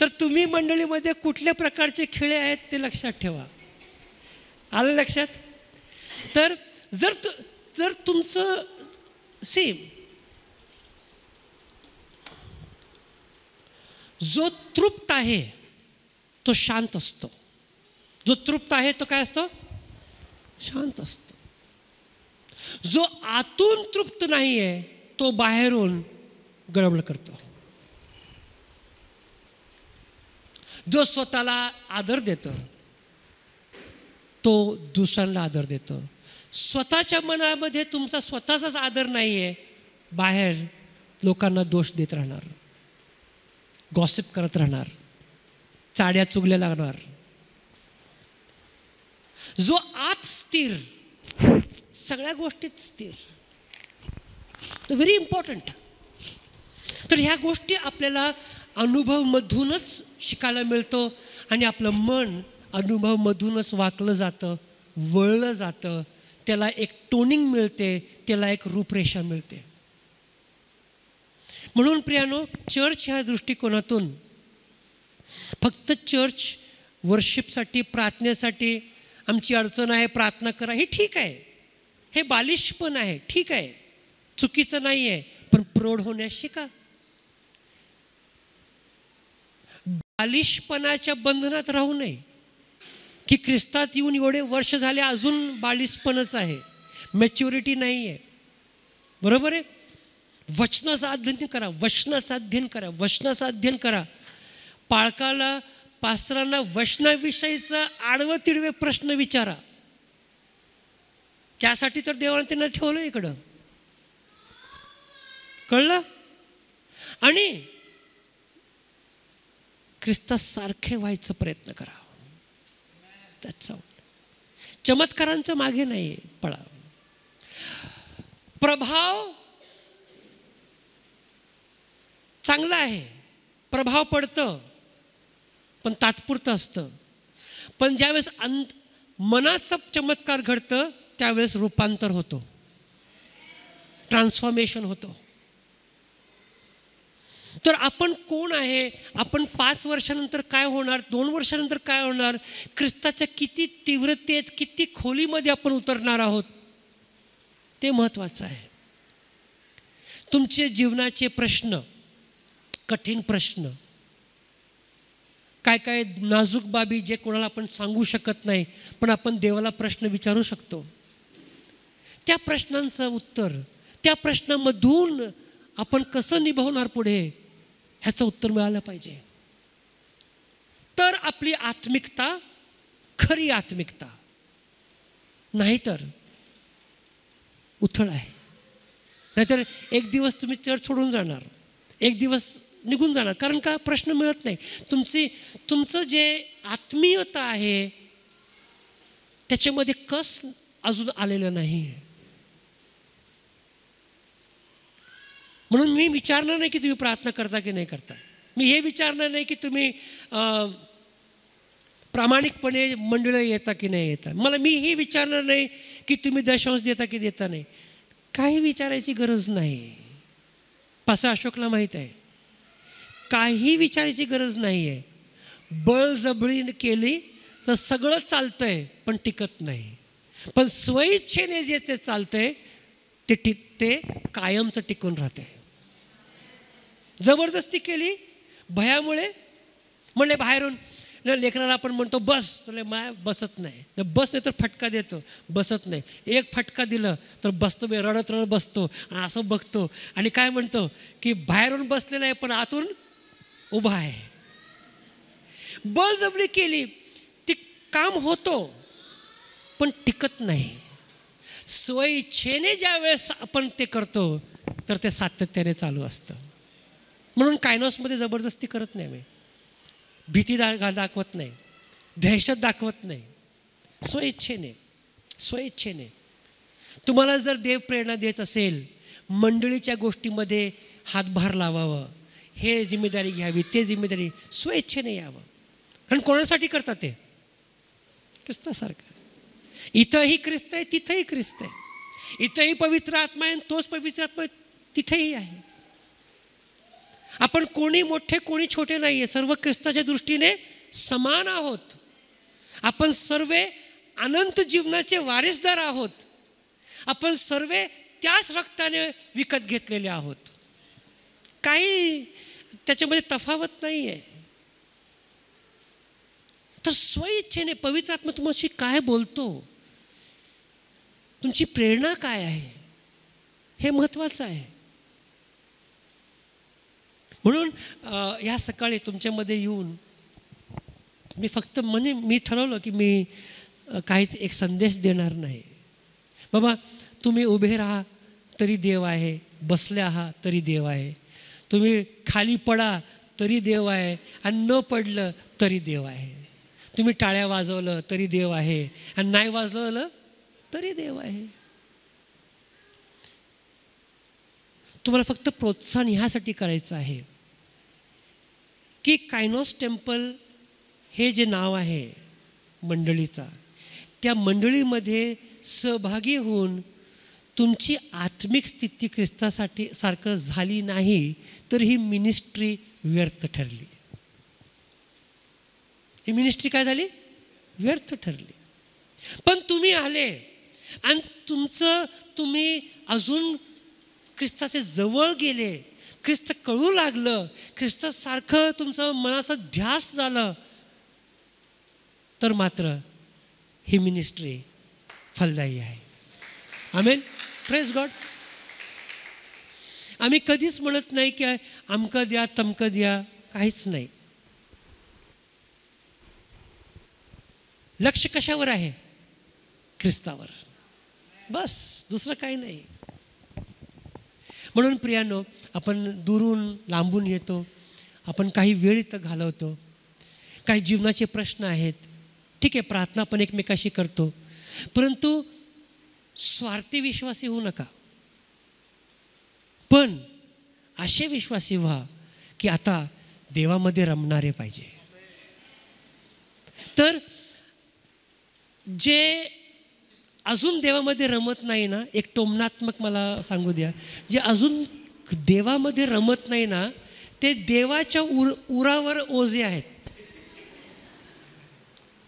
तर तुम्ही मंडळीमध्ये कुठल्या प्रकारचे खिळे आहेत ते लक्षात ठेवा. आलं लक्षात? तर जर तुमचं जो तृप्त आहे तो शांत असतो. जो तृप्त आहे तो काय असतो? शांत असतो. जो आतून तृप्त नाही आहे तो बाहेरून गडबड करतो. जो स्वतःला आदर देतो तो दुसऱ्यांना आदर देतो. स्वतःच्या मनामध्ये तुमचा स्वतःचाच आदर नाही आहे, बाहेर लोकांना दोष देत राहणार, गॉसिप करत राहणार, चाड्या चुगल्या लागणार. जो आत स्थिर, सगळ्या गोष्टीत स्थिर. Very important. तर ह्या गोष्टी आपल्याला अनुभवमधूनच शिकायला मिळतो आणि आपलं मन अनुभवमधूनच वाकलं जातं, वळलं जातं, त्याला एक टोनिंग मिळते, त्याला एक रूपरेषा मिळते. म्हणून प्रियानो, चर्च ह्या दृष्टिकोनातून फक्त चर्च वर्शिपसाठी, प्रार्थनेसाठी आमची अडचण आहे प्रार्थना करा, हे ठीक आहे, हे बालिश पण आहे, ठीक आहे, चुकीचं नाही आहे, पण प्रौढ होण्यास शिका. बालिशपणाच्या बंधनात राहू नये की ख्रिस्तात येऊन एवढे वर्ष झाले अजून बालिशपणच आहे, मॅच्युरिटी नाही आहे. बरोबर आहे. वचनाचं अध्ययन करा, वचनाचं अध्ययन करा, वचनाचं अध्ययन करा. पाळकाला, पास्टरांना वचनाविषयीचा आडवं तिडवे प्रश्न विचारा. त्यासाठी तर देवाने त्यांना ठेवलं इकडं, कळलं. आणि ख्रिस्तासारखे व्हायचा प्रयत्न करा. That's all. चमत्कारांचं मागे नाही पळा. प्रभाव चांगला आहे, प्रभाव पडतं, पण तात्पुरतं असतं. पण ज्यावेळेस मनाचं चमत्कार घडतं त्यावेळेस रूपांतर होतो, ट्रान्सफॉर्मेशन होतो. तर आपण कोण आहे, आपण 5 वर्षानंतर काय होणार, 2 वर्षानंतर काय होणार, ख्रिस्ताच्या किती तीव्रतेत, किती खोलीमध्ये आपण उतरणार आहोत, ते महत्त्वाचं आहे. तुमचे जीवनाचे प्रश्न, कठीण प्रश्न, काय काय नाजूक बाबी जे कोणाला आपण सांगू शकत नाही, पण आपण देवाला प्रश्न विचारू शकतो. त्या प्रश्नांचं उत्तर, त्या प्रश्नामधून आपण कसं निभावणार पुढे, ह्याचं उत्तर मिळालं पाहिजे. तर आपली आत्मिकता खरी आत्मिकता, नाहीतर उथळ आहे. नाहीतर एक दिवस तुम्ही चर्च सोडून जाणार, एक दिवस निघून जाणार. कारण का, प्रश्न मिळत नाही. तुमचं जे आत्मीयता आहे त्याच्यामध्ये कस अजून आलेलं नाही. म्हणून मी विचारणार नाही की तुम्ही प्रार्थना करता की नाही करता. मी हे विचारणार नाही की तुम्ही प्रामाणिकपणे मंडळी येता की नाही येता. मी हे विचारणार नाही की तुम्ही दशांश देता की देता नाही. काही विचारायची गरज नाही. पासा अशोकला माहीत आहे, काही विचारायची गरज नाही आहे. बळजबरीने केली तर सगळं चालतंय पण टिकत नाही. पण स्वइच्छेने जे ते चालतंय ते कायमचं टिकून राहते. जबरदस्ती केली भयामुळे, म्हणले बाहेरून लेकराला आपण म्हणतो बस, माय बसत नाही, बस नाही तर फटका देतो, बसत नाही. एक फटका दिलं तर बसतो, रडत रडत बसतो आणि असं बघतो आणि काय म्हणतो की बाहेरून बसलेला आहे पण आतून उभा आहे. बळजबरी केली ती काम होतो पण टिकत नाही. स्वइच्छेने ज्या वेळेस आपण ते करतो तर ते सातत्याने चालू असतं. म्हणून कायनोसमध्ये जबरदस्ती करत नाही, मी भीती दाखवत नाही, दहशत दाखवत नाही. स्वइच्छेने तुम्हाला जर देव प्रेरणा देत असेल, मंडळीच्या गोष्टीमध्ये हातभार लावावं, हे जिम्मेदारी घ्यावी, ते जिम्मेदारी स्वइच्छेने यावं. कारण कोणासाठी करतात ते, ख्रिस्तासारखं. इथंही ख्रिस्त आहे, तिथंही ख्रिस्त आहे. इथंही पवित्र आत्मा आहे, तोच पवित्र आत्मा तिथेही आहे. आपण कोणी मोठे कोणी छोटे नाही आहे, सर्व ख्रिस्ताच्या दृष्टीने समान आहोत. आपण सर्व अनंत जीवनाचे वारिसदार आहोत. आपण सर्व त्याच रक्ताने विकत घेतलेले आहोत. काही त्याच्यामध्ये तफावत नाही आहे. तर स्वइच्छेने पवित्र आत्मा तुम्हाशी काय बोलतो, तुमची प्रेरणा काय आहे, हे महत्त्वाचं आहे. म्हणून ह्या सकाळी तुमच्यामध्ये येऊन मी फक्त मी ठरवलं की मी काहीच एक संदेश देणार नाही. बाबा तुम्ही उभे राहा तरी देव आहे, बसले आहात तरी देव आहे, तुम्ही खाली पडा तरी देव आहे आणि न पडलं तरी देव आहे, तुम्ही टाळ्या वाजवलं तरी देव आहे आणि नाही वाजवलं तरी देव आहे. तुम्हाला फक्त प्रोत्साहन ह्यासाठी करायचं आहे की कायनोस टेम्पल हे जे नाव आहे मंडळीचा, त्या मंडळीमध्ये सहभागी होऊन तुमची आत्मिक स्थिती ख्रिस्तासाठी सारखं झाली नाही तर ही मिनिस्ट्री व्यर्थ ठरली. ही मिनिस्ट्री काय झाली? व्यर्थ ठरली. पण तुम्ही आले आणि तुम्ही अजून ख्रिस्ताचे जवळ गेले, ख्रिस्त कळू लागलं, ख्रिस्तासारखं तुमचं मनाचं ध्यास झालं, तर मात्र ही मिनिस्ट्री फलदायी आहे. आमेन. Praise God. आम्ही कधीच म्हणत नाही की अमकं द्या तमकं द्या, काहीच नाही. लक्ष कशावर आहे? ख्रिस्तावर. बस, दुसरं काही नाही. म्हणून प्रियानो, आपण दुरून लांबून येतो, आपण काही वेळ इथं घालवतो, काही जीवनाचे प्रश्न आहेत, ठीक आहे, प्रार्थना आपण एकमेकाशी करतो, परंतु स्वार्थी विश्वासी होऊ नका. पण असे विश्वासी व्हा की आता देवामध्ये रमणारे पाहिजे. तर जे अजून देवामध्ये रमत नाही ना, एक टोमणात्मक मला सांगू द्या, जे अजून देवामध्ये रमत नाही ना, ते देवाच्या उरावर ओझे आहेत.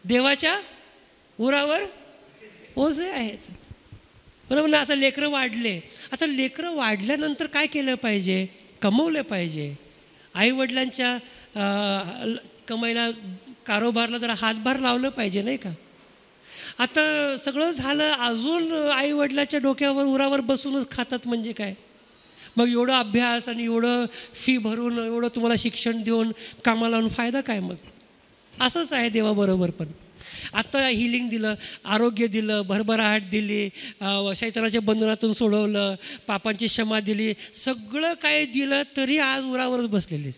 देवाच्या उरावर ओझे आहेत, बरोबर ना. आता लेकरं वाढले, आता लेकरं वाढल्यानंतर काय केलं पाहिजे? कमवलं पाहिजे. आईवडिलांच्या कमाईला, कारोबारला जरा हातभार लावलं पाहिजे, नाही का. आता सगळं झालं, अजून आईवडिलाच्या डोक्यावर उरावर बसूनच खातात म्हणजे काय? मग एवढं अभ्यास आणि एवढं फी भरून, एवढं तुम्हाला शिक्षण देऊन कामाला लावून फायदा काय? मग असंच आहे देवाबरोबर पण. आता हिलिंग दिलं, आरोग्य दिलं, भरभराट दिली, शैतानाच्या बंधनातून सोडवलं, पापांची क्षमा दिली, सगळं काय दिलं तरी आज उरावरच बसलेले.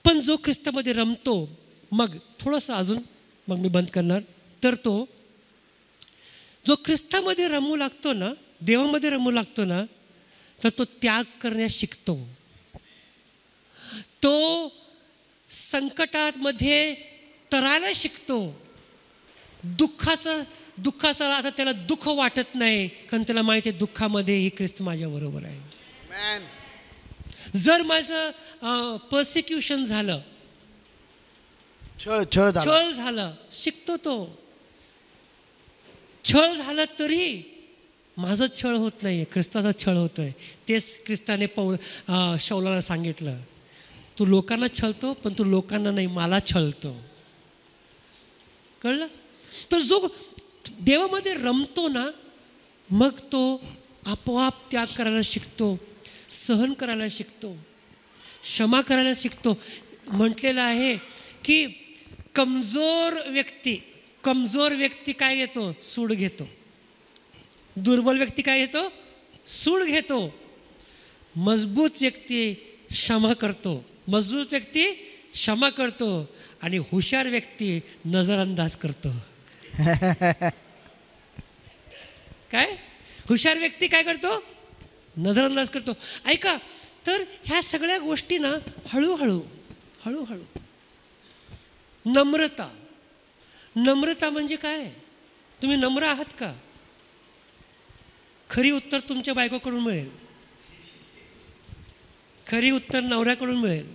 पण जो ख्रिस्तामध्ये रमतो, मग थोडंसं अजून, मग मी बंद करणार, तर तो जो ख्रिस्तामध्ये रमू लागतो ना, देवामध्ये रमू लागतो ना, तर तो त्याग करण्यास शिकतो. तो संकटामध्ये तरायला शिकतो. दुःखाचा आता त्याला दुःख वाटत नाही, कारण त्याला माहिती आहे दुःखामध्ये ही ख्रिस्त माझ्याबरोबर आहे. जर माझं पर्सिक्युशन झालं, छळ झालं, शिकतो तो. छळ झालं तरी माझं छळ होत नाही, ख्रिस्ताचा छळ होतोय. तेच ख्रिस्ताने शौलाला सांगितलं, तू लोकांना छळतो पण तू लोकांना नाही, मला छळतो. कळलं? तर जो देवामध्ये रमतो ना, मग तो आपोआप त्याग करायला शिकतो, सहन करायला शिकतो, क्षमा करायला शिकतो. म्हटलेलं आहे की कमजोर व्यक्ती काय घेतो? सूड घेतो. दुर्बल व्यक्ती काय घेतो? सूड घेतो. मजबूत व्यक्ती क्षमा करतो. मजबूत व्यक्ती क्षमा करतो आणि हुशार व्यक्ती नजरअंदाज करतो. काय? हुशार व्यक्ती काय करतो? नजरअंदाज करतो. ऐका, तर ह्या सगळ्या गोष्टी ना हळूहळू नम्रता म्हणजे काय? तुम्ही नम्र आहात का? खरी उत्तर तुमच्या बायकोकडून मिळेल, खरी उत्तर नवऱ्याकडून मिळेल.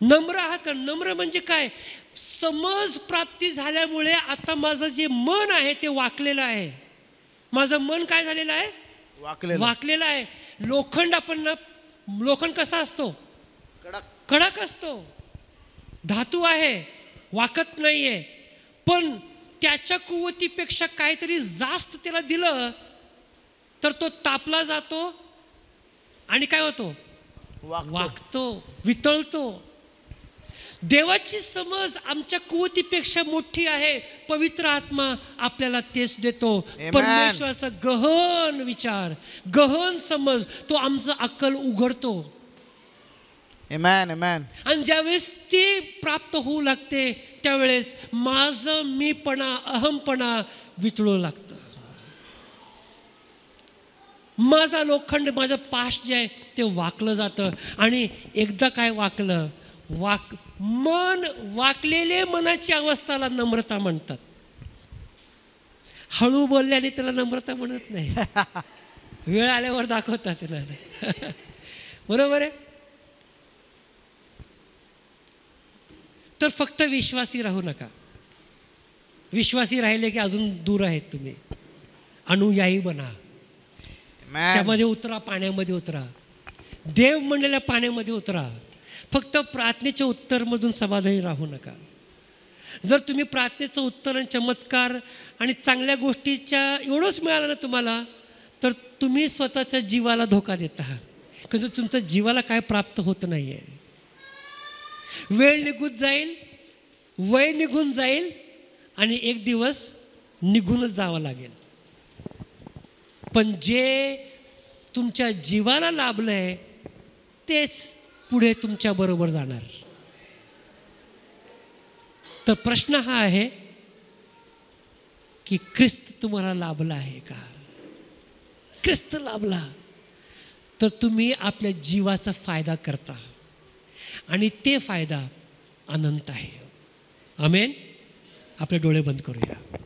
नम्र आहात का? नम्र म्हणजे काय? समज प्राप्ती झाल्यामुळे आता माझं जे मन आहे ते वाकलेलं आहे. माझं मन काय झालेलं आहे? वाकलेलं आहे. लोखंड कसा असतो? कडक असतो. धातू आहे, वाकत नाहीये. पण त्याच्या कुवतीपेक्षा काहीतरी जास्त त्याला दिलं तर तो तापला जातो आणि काय होतो? वाकतो, वितळतो. देवाची समज आमच्या कुवतीपेक्षा मोठी आहे. पवित्र आत्मा आपल्याला तेच देतो. परमेश्वराचा गहन विचार, गहन समज, तो आमचं अक्कल उघडतो. आणि ज्यावेळेस ती प्राप्त होऊ लागते त्यावेळेस माझं मीपणा, अहमपणा वितळू लागतं. माझा लोखंड, माझं पास्ट जे आहे ते वाकलं जातं. आणि एकदा काय वाकलं, मन वाकलेले मनाची अवस्थाला नम्रता म्हणतात. हळू बोलल्याने त्याला नम्रता म्हणत नाही, वेळ आल्यावर दाखवतात त्याला. बरोबर आहे. तर फक्त विश्वासी राहू नका. विश्वासी राहिले की अजून दूर आहेत तुम्ही. अनुयायी बना, त्यामध्ये उतरा, पाण्यामध्ये उतरा, देव म्हणलेल्या पाण्यामध्ये उतरा. फक्त प्रार्थनेच्या उत्तरमधून समाधानी राहू नका. जर तुम्ही प्रार्थनेचं उत्तर आणि चमत्कार आणि चांगल्या गोष्टीच्या एवढंच मिळालं ना तुम्हाला, तर तुम्ही स्वतःच्या जीवाला धोका देत आहात. कारण तुमच्या जीवाला काय प्राप्त होत नाही आहे. वेळ निघून जाईल, वय निघून जाईल आणि एक दिवस निघूनच जावं लागेल. पण जे तुमच्या जीवाला लाभलं आहे तेच पुढे तुमच्याबरोबर जाणार. तर प्रश्न हा आहे की ख्रिस्त तुम्हाला लाभला आहे का? ख्रिस्त लाभला तर तुम्ही आपल्या जीवाचा फायदा करता आणि ते फायदा अनंत आहे. आमेन. आपले डोळे बंद करूया.